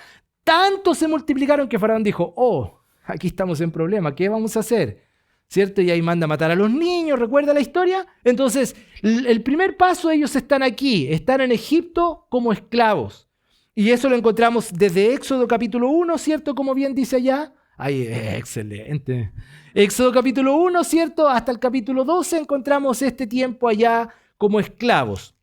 Tanto se multiplicaron que Faraón dijo, oh, aquí estamos en problema, ¿qué vamos a hacer? ¿Cierto? Y ahí manda a matar a los niños, ¿recuerda la historia? Entonces, el primer paso, ellos están aquí, están en Egipto como esclavos. Y eso lo encontramos desde Éxodo capítulo 1, ¿cierto? Como bien dice allá. Ay, excelente. Éxodo capítulo 1, ¿cierto? Hasta el capítulo 12 encontramos este tiempo allá como esclavos.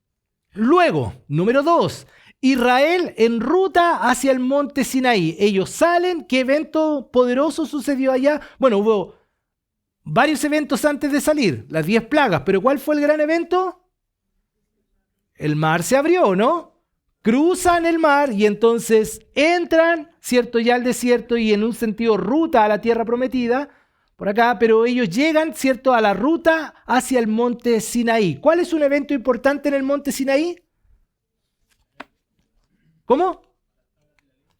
Luego, número 2, Israel en ruta hacia el monte Sinaí. Ellos salen, ¿qué evento poderoso sucedió allá? Bueno, hubo varios eventos antes de salir, las 10 plagas, pero ¿cuál fue el gran evento? El mar se abrió, ¿no? Cruzan el mar y entonces entran, ¿cierto? Ya al desierto y en un sentido ruta a la tierra prometida, por acá, pero ellos llegan, ¿cierto? A la ruta hacia el monte Sinaí. ¿Cuál es un evento importante en el monte Sinaí? ¿Cómo?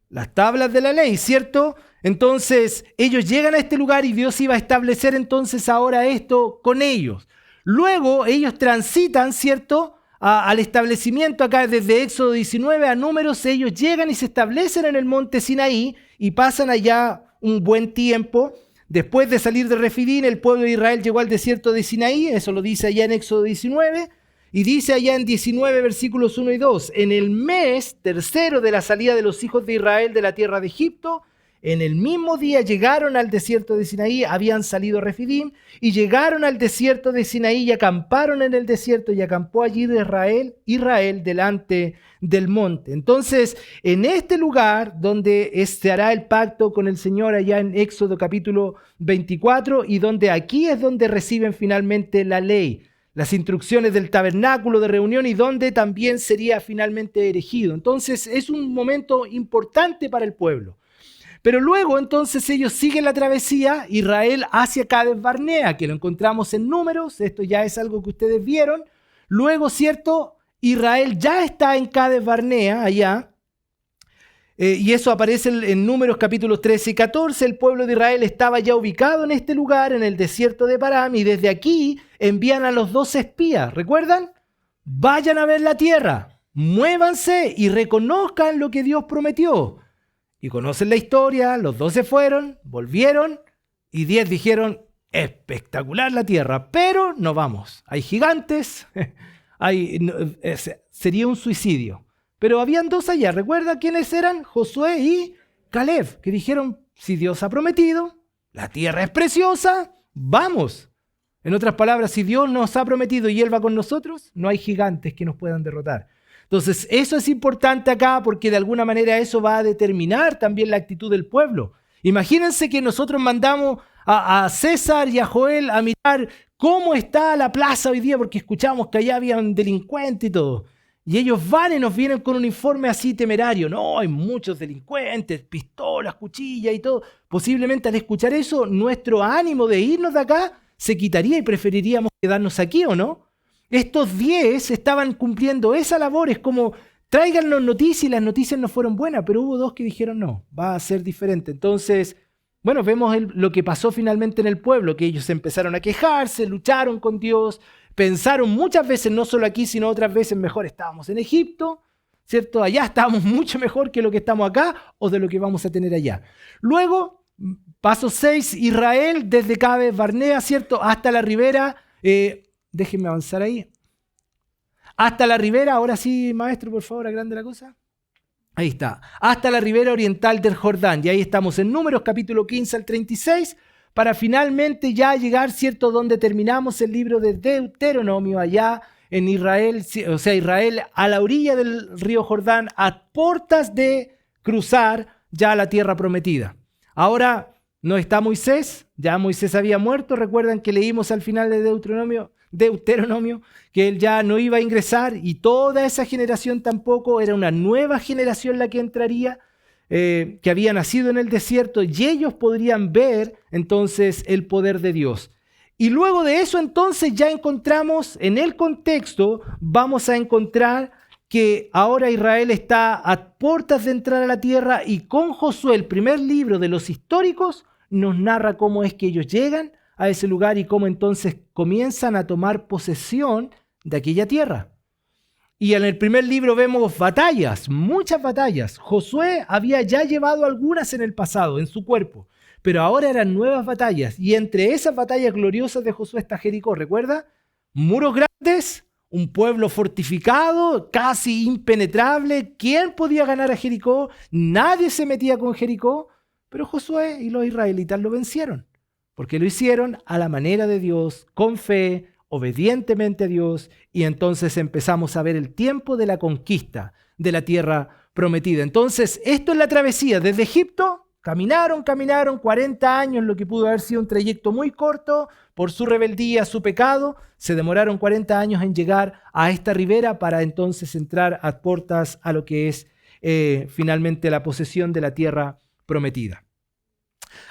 Las tablas de la ley, ¿cierto? Entonces, ellos llegan a este lugar y Dios iba a establecer entonces ahora esto con ellos. Luego, ellos transitan, ¿cierto?, al establecimiento acá desde Éxodo 19 a Números. Ellos llegan y se establecen en el monte Sinaí y pasan allá un buen tiempo. Después de salir de Refidín, el pueblo de Israel llegó al desierto de Sinaí, eso lo dice allá en Éxodo 19, y dice allá en 19 versículos 1 y 2, en el mes tercero de la salida de los hijos de Israel de la tierra de Egipto, en el mismo día llegaron al desierto de Sinaí, habían salido a Refidim, y llegaron al desierto de Sinaí y acamparon en el desierto, y acampó allí Israel delante del monte. Entonces, en este lugar donde se hará el pacto con el Señor allá en Éxodo capítulo 24, y donde aquí es donde reciben finalmente la ley, las instrucciones del tabernáculo de reunión y donde también sería finalmente erigido. Entonces, es un momento importante para el pueblo. Pero luego entonces ellos siguen la travesía, Israel hacia Cades Barnea, que lo encontramos en Números, esto ya es algo que ustedes vieron. Luego, ¿cierto? Israel ya está en Cades Barnea, allá. Y eso aparece en Números capítulos 13 y 14. El pueblo de Israel estaba ya ubicado en este lugar, en el desierto de Param, y desde aquí envían a los 12 espías. ¿Recuerdan? Vayan a ver la tierra, muévanse y reconozcan lo que Dios prometió. Y conocen la historia, los 12 fueron, volvieron, y 10 dijeron, espectacular la tierra, pero no vamos. Hay gigantes, sería un suicidio. Pero habían 2 allá, ¿recuerda quiénes eran? Josué y Caleb, que dijeron, si Dios ha prometido, la tierra es preciosa, vamos. En otras palabras, si Dios nos ha prometido y Él va con nosotros, no hay gigantes que nos puedan derrotar. Entonces, eso es importante acá porque de alguna manera eso va a determinar también la actitud del pueblo. Imagínense que nosotros mandamos a César y a Joel a mirar cómo está la plaza hoy día, porque escuchamos que allá había un delincuente y todo. Y ellos van y nos vienen con un informe así temerario. No, hay muchos delincuentes, pistolas, cuchillas y todo. Posiblemente al escuchar eso, nuestro ánimo de irnos de acá se quitaría y preferiríamos quedarnos aquí, ¿o no? Estos 10 estaban cumpliendo esa labor. Es como, tráiganos noticias, y las noticias no fueron buenas, pero hubo 2 que dijeron no, va a ser diferente. Entonces, bueno, vemos lo que pasó finalmente en el pueblo, que ellos empezaron a quejarse, lucharon con Dios, pensaron muchas veces, no solo aquí, sino otras veces, mejor estábamos en Egipto, ¿cierto? Allá estábamos mucho mejor que lo que estamos acá o de lo que vamos a tener allá. Luego, paso 6, Israel desde Cades Barnea, ¿cierto? Hasta la ribera, déjenme avanzar ahí. Hasta la ribera, ahora sí, maestro, por favor, agrande la cosa. Ahí está. Hasta la ribera oriental del Jordán. Y ahí estamos en Números capítulo 15 al 36, para finalmente ya llegar, ¿cierto?, donde terminamos el libro de Deuteronomio, allá en Israel, o sea, Israel a la orilla del río Jordán, a puertas de cruzar ya la tierra prometida. Ahora no está Moisés, ya Moisés había muerto. Recuerdan que leímos al final de Deuteronomio que él ya no iba a ingresar y toda esa generación tampoco, era una nueva generación la que entraría, que había nacido en el desierto, y ellos podrían ver entonces el poder de Dios. Y luego de eso entonces ya encontramos en el contexto, vamos a encontrar que ahora Israel está a puertas de entrar a la tierra, y con Josué, el primer libro de los históricos, nos narra cómo es que ellos llegan a ese lugar y cómo entonces comienzan a tomar posesión de aquella tierra. Y en el primer libro vemos batallas, muchas batallas. Josué había ya llevado algunas en el pasado, en su cuerpo, pero ahora eran nuevas batallas. Y entre esas batallas gloriosas de Josué está Jericó, ¿recuerda? Muros grandes, un pueblo fortificado, casi impenetrable. ¿Quién podía ganar a Jericó? Nadie se metía con Jericó, pero Josué y los israelitas lo vencieron, porque lo hicieron a la manera de Dios, con fe, obedientemente a Dios, y entonces empezamos a ver el tiempo de la conquista de la tierra prometida. Entonces, esto es la travesía. Desde Egipto caminaron 40 años, lo que pudo haber sido un trayecto muy corto, por su rebeldía, su pecado. Se demoraron 40 años en llegar a esta ribera para entonces entrar a puertas a lo que es finalmente la posesión de la tierra prometida.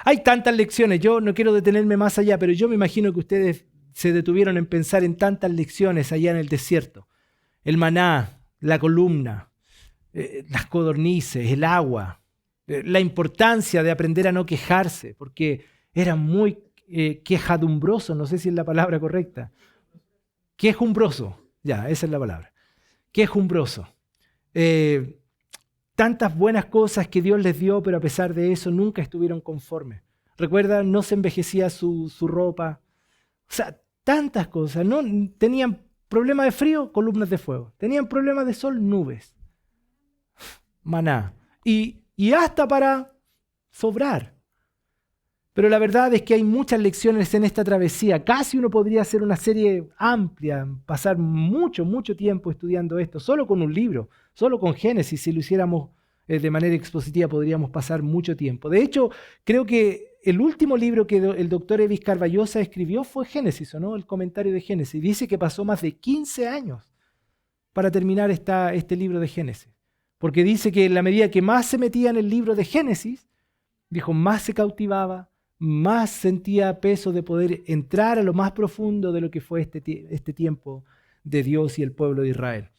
Hay tantas lecciones, yo no quiero detenerme más allá, pero yo me imagino que ustedes se detuvieron en pensar en tantas lecciones allá en el desierto. El maná, la columna, las codornices, el agua, la importancia de aprender a no quejarse, porque era muy quejadumbroso, no sé si es la palabra correcta. Quejumbroso, ya, esa es la palabra. Quejumbroso. Tantas buenas cosas que Dios les dio, pero a pesar de eso nunca estuvieron conformes. Recuerda, no se envejecía su ropa. O sea, tantas cosas. ¿No? Tenían problemas de frío, columnas de fuego. Tenían problemas de sol, nubes. Maná. Y hasta para sobrar. Pero la verdad es que hay muchas lecciones en esta travesía. Casi uno podría hacer una serie amplia, pasar mucho tiempo estudiando esto, solo con un libro, solo con Génesis. Si lo hiciéramos de manera expositiva podríamos pasar mucho tiempo. De hecho, creo que el último libro que el doctor Evis Carballosa escribió fue Génesis, ¿o no? El comentario de Génesis. Dice que pasó más de 15 años para terminar este libro de Génesis. Porque dice que en la medida que más se metía en el libro de Génesis, dijo, más se cautivaba, más sentía peso de poder entrar a lo más profundo de lo que fue este tiempo de Dios y el pueblo de Israel.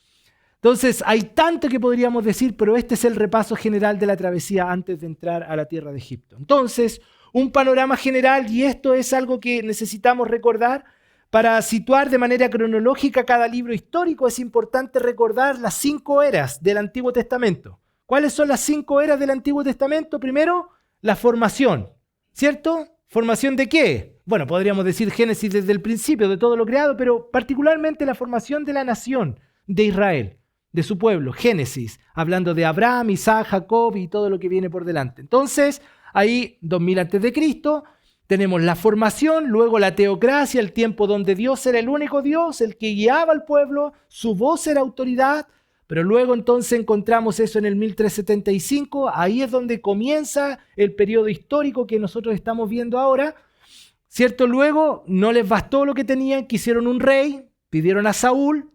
Entonces, hay tanto que podríamos decir, pero este es el repaso general de la travesía antes de entrar a la tierra de Egipto. Entonces, un panorama general, y esto es algo que necesitamos recordar para situar de manera cronológica cada libro histórico. Es importante recordar las 5 eras del Antiguo Testamento. ¿Cuáles son las 5 eras del Antiguo Testamento? Primero, la formación, ¿cierto? ¿Formación de qué? Bueno, podríamos decir Génesis desde el principio, de todo lo creado, pero particularmente la formación de la nación de Israel, de su pueblo, Génesis, hablando de Abraham, Isaac, Jacob y todo lo que viene por delante. Entonces, ahí, 2000 a.C., tenemos la formación, luego la teocracia, el tiempo donde Dios era el único Dios, el que guiaba al pueblo, su voz era autoridad, pero luego entonces encontramos eso en el 1375, ahí es donde comienza el periodo histórico que nosotros estamos viendo ahora, ¿cierto? Luego no les bastó lo que tenían, quisieron un rey, pidieron a Saúl,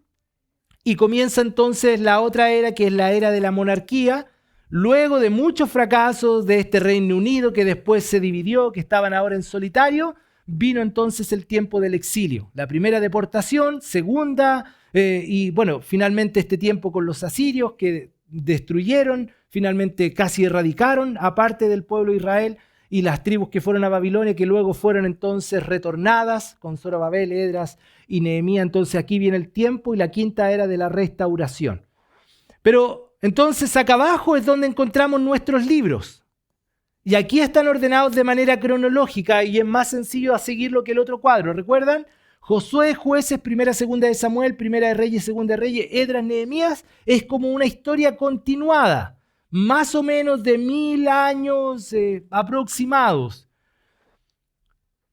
y comienza entonces la otra era, que es la era de la monarquía, luego de muchos fracasos de este Reino Unido que después se dividió, que estaban ahora en solitario, vino entonces el tiempo del exilio. La primera deportación, segunda, y bueno, finalmente este tiempo con los asirios que destruyeron, finalmente casi erradicaron a parte del pueblo de Israel, y las tribus que fueron a Babilonia, que luego fueron entonces retornadas con Zorobabel, Esdras y Nehemías. Entonces aquí viene el tiempo y la quinta era de la restauración. Pero entonces acá abajo es donde encontramos nuestros libros. Y aquí están ordenados de manera cronológica y es más sencillo a seguirlo que el otro cuadro. ¿Recuerdan? Josué, Jueces, Primera, Segunda de Samuel, Primera de Reyes, Segunda de Reyes, Esdras, Nehemías. Es como una historia continuada. Más o menos de 1000 años aproximados.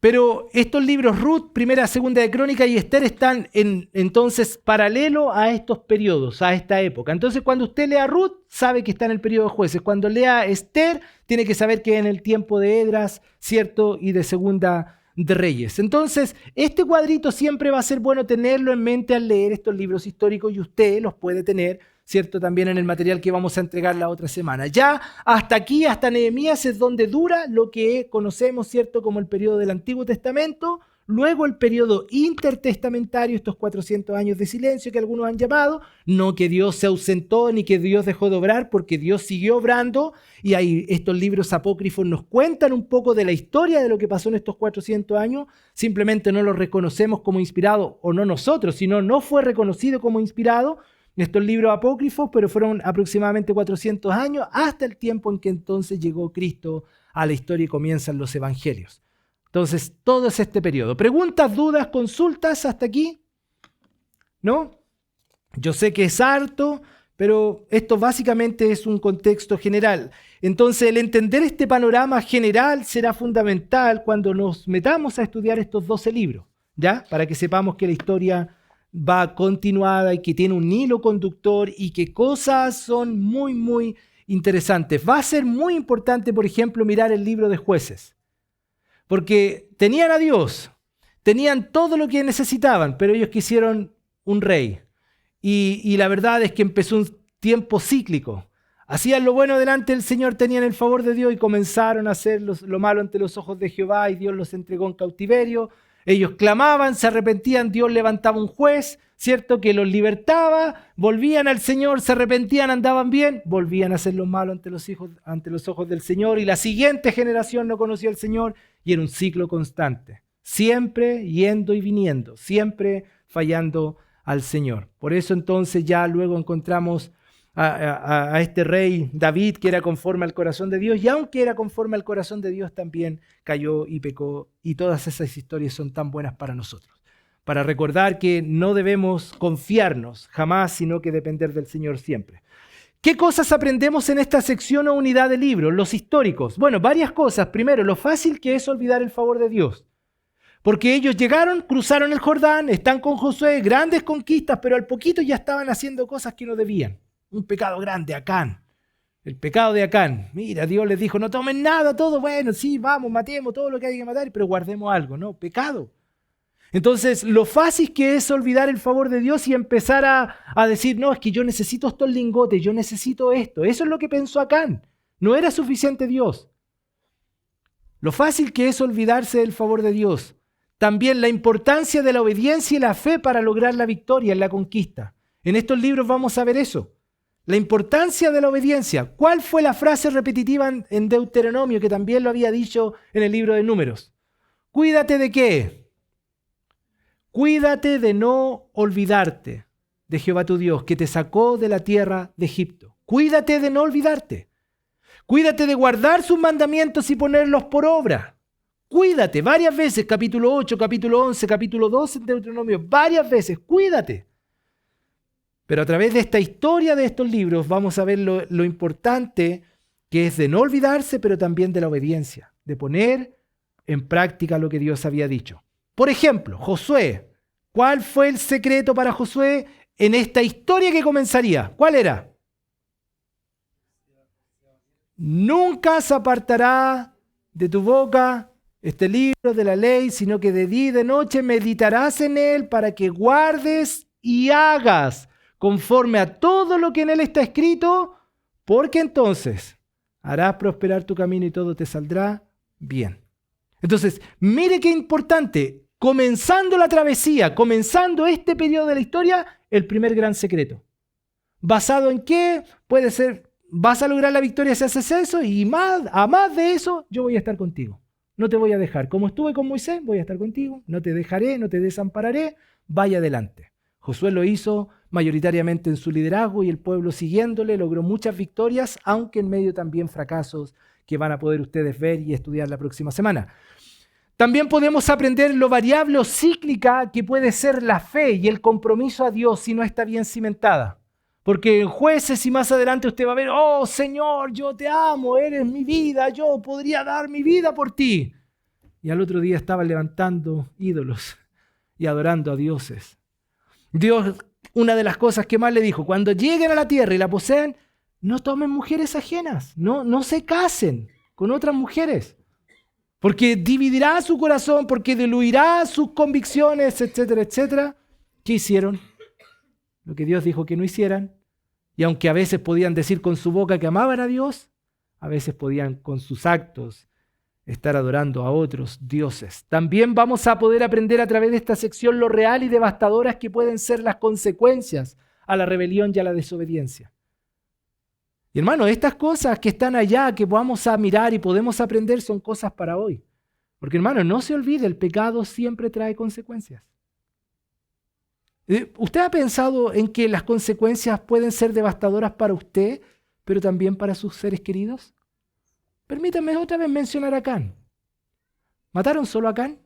Pero estos libros, Ruth, Primera, Segunda de Crónica y Esther, están entonces paralelo a estos periodos, a esta época. Entonces cuando usted lea Ruth, sabe que está en el periodo de Jueces. Cuando lea Esther, tiene que saber que es en el tiempo de Esdras, ¿cierto? Y de Segunda de Reyes. Entonces, este cuadrito siempre va a ser bueno tenerlo en mente al leer estos libros históricos y usted los puede tener, ¿cierto? También en el material que vamos a entregar la otra semana. Ya hasta aquí, hasta Nehemías, es donde dura lo que conocemos, ¿cierto? Como el periodo del Antiguo Testamento. Luego el periodo intertestamentario, estos 400 años de silencio que algunos han llamado. No que Dios se ausentó ni que Dios dejó de obrar, porque Dios siguió obrando. Y ahí estos libros apócrifos nos cuentan un poco de la historia de lo que pasó en estos 400 años. Simplemente no lo reconocemos como inspirado, o no nosotros, sino no fue reconocido como inspirado estos libros apócrifos, pero fueron aproximadamente 400 años hasta el tiempo en que entonces llegó Cristo a la historia y comienzan los evangelios. Entonces, todo es este periodo. ¿Preguntas, dudas, consultas hasta aquí? ¿No? Yo sé que es harto, pero esto básicamente es un contexto general. Entonces, el entender este panorama general será fundamental cuando nos metamos a estudiar estos 12 libros, ¿ya? Para que sepamos que la historia va continuada y que tiene un hilo conductor y que cosas son muy, muy interesantes. Va a ser muy importante, por ejemplo, mirar el libro de Jueces. Porque tenían a Dios, tenían todo lo que necesitaban, pero ellos quisieron un rey. Y la verdad es que empezó un tiempo cíclico. Hacían lo bueno delante del Señor, tenían el favor de Dios y comenzaron a hacer lo malo ante los ojos de Jehová y Dios los entregó en cautiverio. Ellos clamaban, se arrepentían, Dios levantaba un juez, ¿cierto? Que los libertaba, volvían al Señor, se arrepentían, andaban bien, volvían a hacer lo malo ante los ojos del Señor y la siguiente generación no conocía al Señor y era un ciclo constante, siempre yendo y viniendo, siempre fallando al Señor. Por eso entonces ya luego encontramos a este rey David que era conforme al corazón de Dios y aunque era conforme al corazón de Dios también cayó y pecó y todas esas historias son tan buenas para nosotros. Para recordar que no debemos confiarnos jamás, sino que depender del Señor siempre. ¿Qué cosas aprendemos en esta sección o unidad de libros? Los históricos. Bueno, varias cosas. Primero, lo fácil que es olvidar el favor de Dios. Porque ellos llegaron, cruzaron el Jordán, están con Josué, grandes conquistas, pero al poquito ya estaban haciendo cosas que no debían. Un pecado grande, Acán. El pecado de Acán. Mira, Dios les dijo, no tomen nada, todo bueno, sí, vamos, matemos todo lo que hay que matar, pero guardemos algo, ¿no? Pecado. Entonces, lo fácil que es olvidar el favor de Dios y empezar a decir, no, es que yo necesito estos lingotes, yo necesito esto. Eso es lo que pensó Acán. No era suficiente Dios. Lo fácil que es olvidarse del favor de Dios. También la importancia de la obediencia y la fe para lograr la victoria en la conquista. En estos libros vamos a ver eso. La importancia de la obediencia. ¿Cuál fue la frase repetitiva en Deuteronomio, que también lo había dicho en el libro de Números? ¿Cuídate de qué? Cuídate de no olvidarte de Jehová tu Dios, que te sacó de la tierra de Egipto. Cuídate de no olvidarte. Cuídate de guardar sus mandamientos y ponerlos por obra. Cuídate varias veces, capítulo 8, capítulo 11, capítulo 12 en Deuteronomio, varias veces, cuídate. Pero a través de esta historia de estos libros vamos a ver lo importante que es de no olvidarse, pero también de la obediencia, de poner en práctica lo que Dios había dicho. Por ejemplo, Josué. ¿Cuál fue el secreto para Josué en esta historia que comenzaría? ¿Cuál era? Nunca se apartará de tu boca este libro de la ley, sino que de día y de noche meditarás en él para que guardes y hagas conforme a todo lo que en él está escrito, porque entonces harás prosperar tu camino y todo te saldrá bien. Entonces, mire qué importante, comenzando la travesía, comenzando este periodo de la historia, el primer gran secreto. ¿Basado en qué? Puede ser, vas a lograr la victoria si haces eso y a más de eso, yo voy a estar contigo. No te voy a dejar. Como estuve con Moisés, voy a estar contigo. No te dejaré, no te desampararé. Vaya adelante. Josué lo hizo mayoritariamente en su liderazgo y el pueblo siguiéndole logró muchas victorias, aunque en medio también fracasos que van a poder ustedes ver y estudiar la próxima semana. También podemos aprender lo variable o cíclica que puede ser la fe y el compromiso a Dios si no está bien cimentada. Porque en Jueces y más adelante usted va a ver, oh Señor, yo te amo, eres mi vida, yo podría dar mi vida por ti. Y al otro día estaba levantando ídolos y adorando a dioses. Dios, una de las cosas que más le dijo, cuando lleguen a la tierra y la poseen, no tomen mujeres ajenas, no se casen con otras mujeres. Porque dividirá su corazón, porque diluirá sus convicciones, etcétera, etcétera. ¿Qué hicieron? Lo que Dios dijo que no hicieran. Y aunque a veces podían decir con su boca que amaban a Dios, a veces podían con sus actos estar adorando a otros dioses. También vamos a poder aprender a través de esta sección lo real y devastadoras que pueden ser las consecuencias a la rebelión y a la desobediencia. Y hermano, estas cosas que están allá, que vamos a mirar y podemos aprender, son cosas para hoy. Porque hermano, no se olvide, el pecado siempre trae consecuencias. ¿Usted ha pensado en que las consecuencias pueden ser devastadoras para usted, pero también para sus seres queridos? Permítanme otra vez mencionar a Acán. ¿Mataron solo a Acán?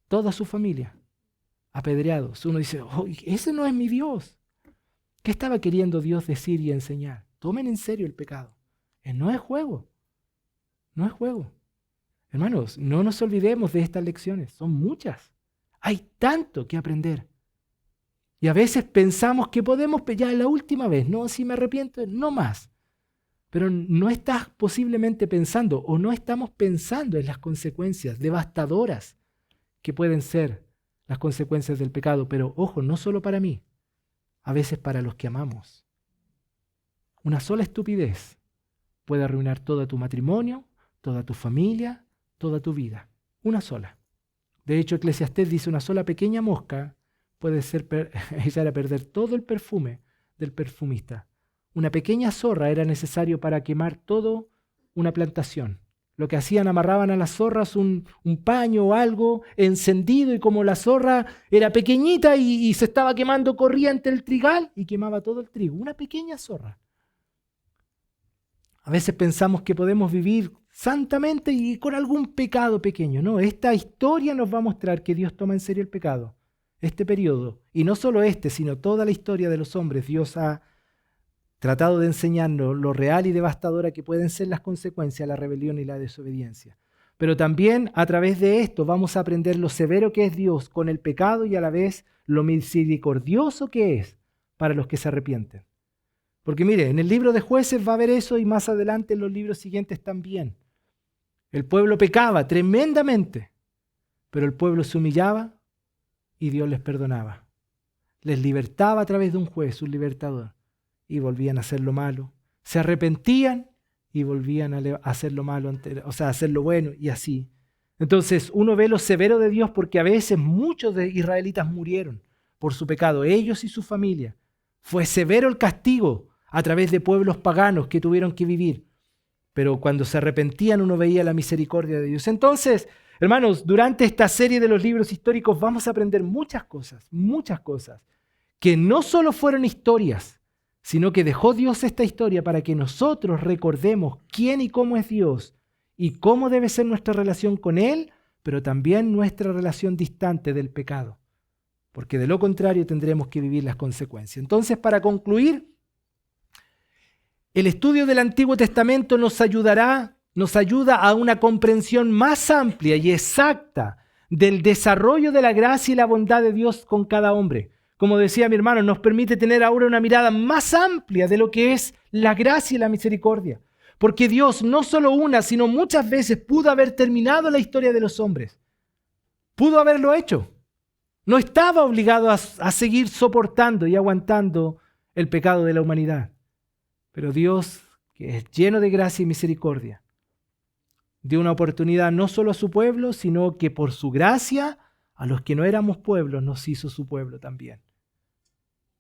Toda su familia, apedreados. Uno dice, oh, ese no es mi Dios. ¿Qué estaba queriendo Dios decir y enseñar? Tomen en serio el pecado. No es juego. No es juego. Hermanos, no nos olvidemos de estas lecciones. Son muchas. Hay tanto que aprender. Y a veces pensamos que podemos, ya la última vez, no, si me arrepiento, no más. Pero no estás posiblemente pensando o no estamos pensando en las consecuencias devastadoras que pueden ser las consecuencias del pecado. Pero ojo, no solo para mí, a veces para los que amamos. Una sola estupidez puede arruinar todo tu matrimonio, toda tu familia, toda tu vida. Una sola. De hecho, Eclesiastés dice una sola pequeña mosca puede echar a perder todo el perfume del perfumista. Una pequeña zorra era necesario para quemar toda una plantación. Lo que hacían, amarraban a las zorras un paño o algo encendido y como la zorra era pequeñita y se estaba quemando corriente el trigal y quemaba todo el trigo. Una pequeña zorra. A veces pensamos que podemos vivir santamente y con algún pecado pequeño. No, esta historia nos va a mostrar que Dios toma en serio el pecado. Este periodo, y no solo este, sino toda la historia de los hombres, Dios ha tratado de enseñarnos lo real y devastadora que pueden ser las consecuencias de la rebelión y la desobediencia. Pero también a través de esto vamos a aprender lo severo que es Dios con el pecado y a la vez lo misericordioso que es para los que se arrepienten. Porque mire, en el libro de Jueces va a haber eso y más adelante en los libros siguientes también. El pueblo pecaba tremendamente, pero el pueblo se humillaba y Dios les perdonaba. Les libertaba a través de un juez, un libertador, y volvían a hacer lo malo. Se arrepentían y volvían a hacer lo malo, o sea, a hacer lo bueno y así. Entonces uno ve lo severo de Dios porque a veces muchos de israelitas murieron por su pecado, ellos y su familia. Fue severo el castigo a través de pueblos paganos que tuvieron que vivir. Pero cuando se arrepentían uno veía la misericordia de Dios. Entonces, hermanos, durante esta serie de los libros históricos vamos a aprender muchas cosas, que no solo fueron historias, sino que dejó Dios esta historia para que nosotros recordemos quién y cómo es Dios y cómo debe ser nuestra relación con Él, pero también nuestra relación distante del pecado. Porque de lo contrario tendremos que vivir las consecuencias. Entonces, para concluir, el estudio del Antiguo Testamento nos ayuda a una comprensión más amplia y exacta del desarrollo de la gracia y la bondad de Dios con cada hombre. Como decía mi hermano, nos permite tener ahora una mirada más amplia de lo que es la gracia y la misericordia. Porque Dios no solo una, sino muchas veces pudo haber terminado la historia de los hombres. Pudo haberlo hecho. No estaba obligado a seguir soportando y aguantando el pecado de la humanidad. Pero Dios, que es lleno de gracia y misericordia, dio una oportunidad no solo a su pueblo, sino que por su gracia, a los que no éramos pueblos, nos hizo su pueblo también.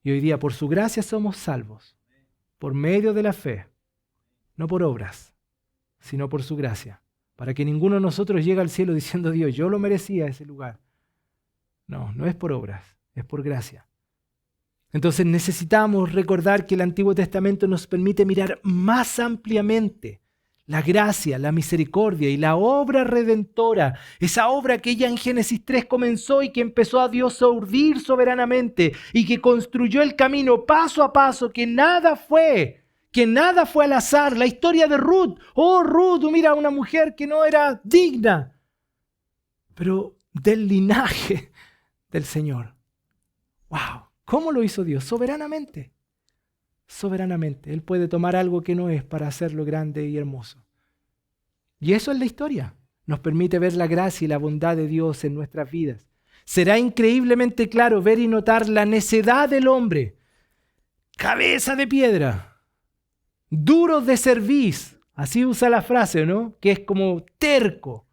Y hoy día, por su gracia, somos salvos, por medio de la fe, no por obras, sino por su gracia, para que ninguno de nosotros llegue al cielo diciendo, Dios, yo lo merecía ese lugar. No, no es por obras, es por gracia. Entonces necesitamos recordar que el Antiguo Testamento nos permite mirar más ampliamente la gracia, la misericordia y la obra redentora, esa obra que ya en Génesis 3 comenzó y que empezó a Dios a urdir soberanamente y que construyó el camino paso a paso, que nada fue al azar. La historia de Ruth, Ruth, mira, una mujer que no era digna, pero del linaje del Señor. ¡Wow! ¿Cómo lo hizo Dios? Soberanamente. Soberanamente. Él puede tomar algo que no es para hacerlo grande y hermoso. Y eso es la historia. Nos permite ver la gracia y la bondad de Dios en nuestras vidas. Será increíblemente claro ver y notar la necedad del hombre. Cabeza de piedra. Duros de cerviz. Así usa la frase, ¿no? Que es como terco.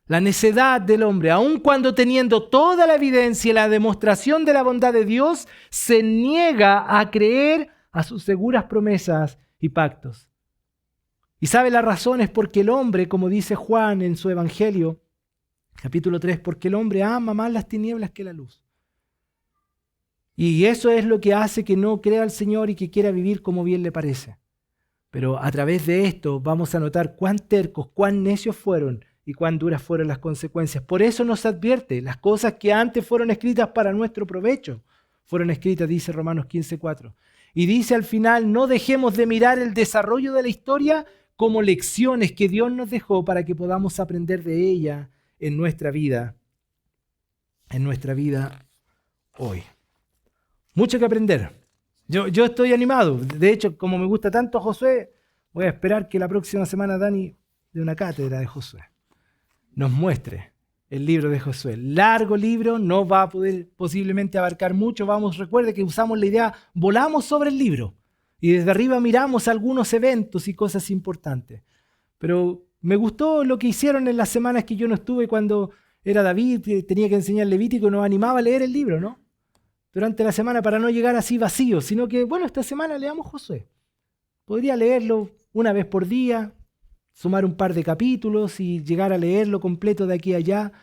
La necedad del hombre, aun cuando teniendo toda la evidencia y la demostración de la bondad de Dios, se niega a creer a sus seguras promesas y pactos. Y sabe la razón es porque el hombre, como dice Juan en su Evangelio, capítulo 3, porque el hombre ama más las tinieblas que la luz. Y eso es lo que hace que no crea al Señor y que quiera vivir como bien le parece. Pero a través de esto vamos a notar cuán tercos, cuán necios fueron y cuán duras fueron las consecuencias. Por eso nos advierte, las cosas que antes fueron escritas para nuestro provecho, fueron escritas, dice Romanos 15:4. Y dice al final, no dejemos de mirar el desarrollo de la historia como lecciones que Dios nos dejó para que podamos aprender de ella en nuestra vida hoy. Mucho que aprender. Yo estoy animado. De hecho, como me gusta tanto Josué, voy a esperar que la próxima semana Dani dé una cátedra de Josué. Nos muestre el libro de Josué. Largo libro, no va a poder posiblemente abarcar mucho. Recuerde que usamos la idea, volamos sobre el libro y desde arriba miramos algunos eventos y cosas importantes. Pero me gustó lo que hicieron en las semanas que yo no estuve cuando era David, tenía que enseñar Levítico, nos animaba a leer el libro, ¿no? Durante la semana para no llegar así vacío, sino que, bueno, esta semana leamos Josué. Podría leerlo una vez por día, sumar un par de capítulos y llegar a leerlo completo de aquí a allá.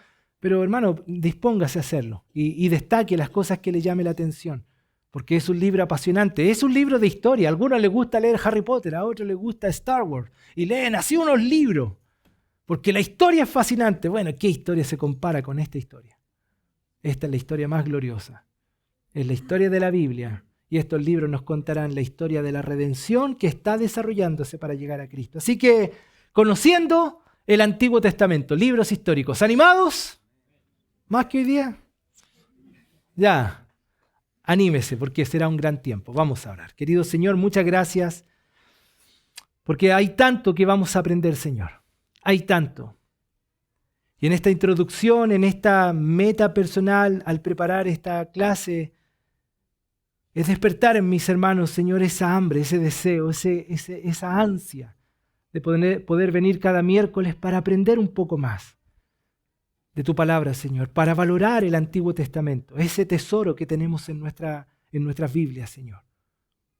Pero hermano, dispóngase a hacerlo y destaque las cosas que le llame la atención. Porque es un libro apasionante, es un libro de historia. A algunos les gusta leer Harry Potter, a otros les gusta Star Wars. Y leen así unos libros. Porque la historia es fascinante. Bueno, ¿qué historia se compara con esta historia? Esta es la historia más gloriosa. Es la historia de la Biblia. Y estos libros nos contarán la historia de la redención que está desarrollándose para llegar a Cristo. Así que, conociendo el Antiguo Testamento, libros históricos. ¿Animados? ¿Más que hoy día? Ya, anímese porque será un gran tiempo. Vamos a orar. Querido Señor, muchas gracias porque hay tanto que vamos a aprender, Señor. Hay tanto. Y en esta introducción, en esta meta personal, al preparar esta clase, es despertar en mis hermanos, Señor, esa hambre, ese deseo, esa ansia de poder venir cada miércoles para aprender un poco más. de tu palabra, Señor, para valorar el Antiguo Testamento, ese tesoro que tenemos en nuestras Biblias, Señor.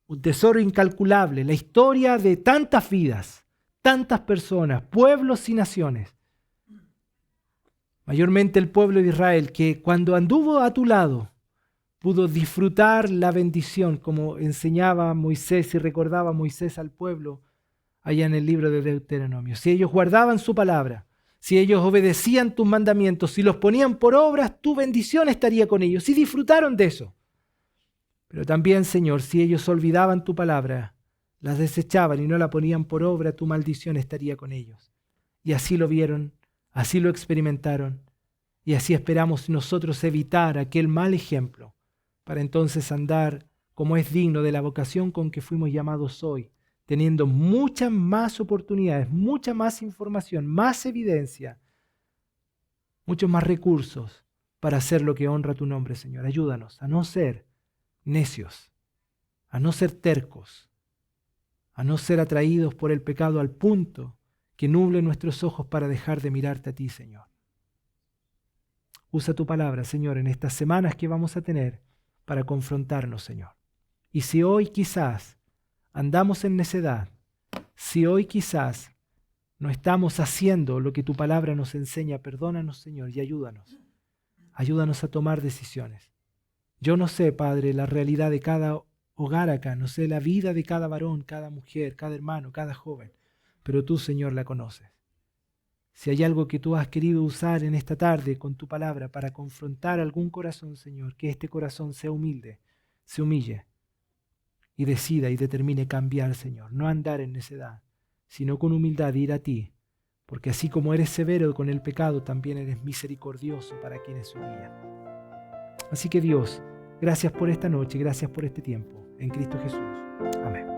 Un tesoro incalculable, la historia de tantas vidas, tantas personas, pueblos y naciones. Mayormente el pueblo de Israel, que cuando anduvo a tu lado, pudo disfrutar la bendición, como enseñaba Moisés y recordaba Moisés al pueblo allá en el libro de Deuteronomio. Si ellos guardaban su palabra, si ellos obedecían tus mandamientos, si los ponían por obras, tu bendición estaría con ellos. Y disfrutaron de eso. Pero también, Señor, si ellos olvidaban tu palabra, las desechaban y no la ponían por obra, tu maldición estaría con ellos. Y así lo vieron, así lo experimentaron, y así esperamos nosotros evitar aquel mal ejemplo, para entonces andar como es digno de la vocación con que fuimos llamados hoy, teniendo muchas más oportunidades, mucha más información, más evidencia, muchos más recursos para hacer lo que honra tu nombre, Señor. Ayúdanos a no ser necios, a no ser tercos, a no ser atraídos por el pecado al punto que nuble nuestros ojos para dejar de mirarte a ti, Señor. Usa tu palabra, Señor, en estas semanas que vamos a tener para confrontarnos, Señor. Y si hoy quizás andamos en necedad, si hoy quizás no estamos haciendo lo que tu palabra nos enseña, perdónanos, Señor, y ayúdanos. Ayúdanos a tomar decisiones. Yo no sé, Padre, la realidad de cada hogar acá, no sé la vida de cada varón, cada mujer, cada hermano, cada joven, pero tú, Señor, la conoces. Si hay algo que tú has querido usar en esta tarde con tu palabra para confrontar algún corazón, Señor, que este corazón sea humilde, se humille y decida y determine cambiar, Señor, no andar en necedad, sino con humildad ir a ti, porque así como eres severo con el pecado, también eres misericordioso para quienes se humillan. Así que Dios, gracias por esta noche, gracias por este tiempo, en Cristo Jesús. Amén.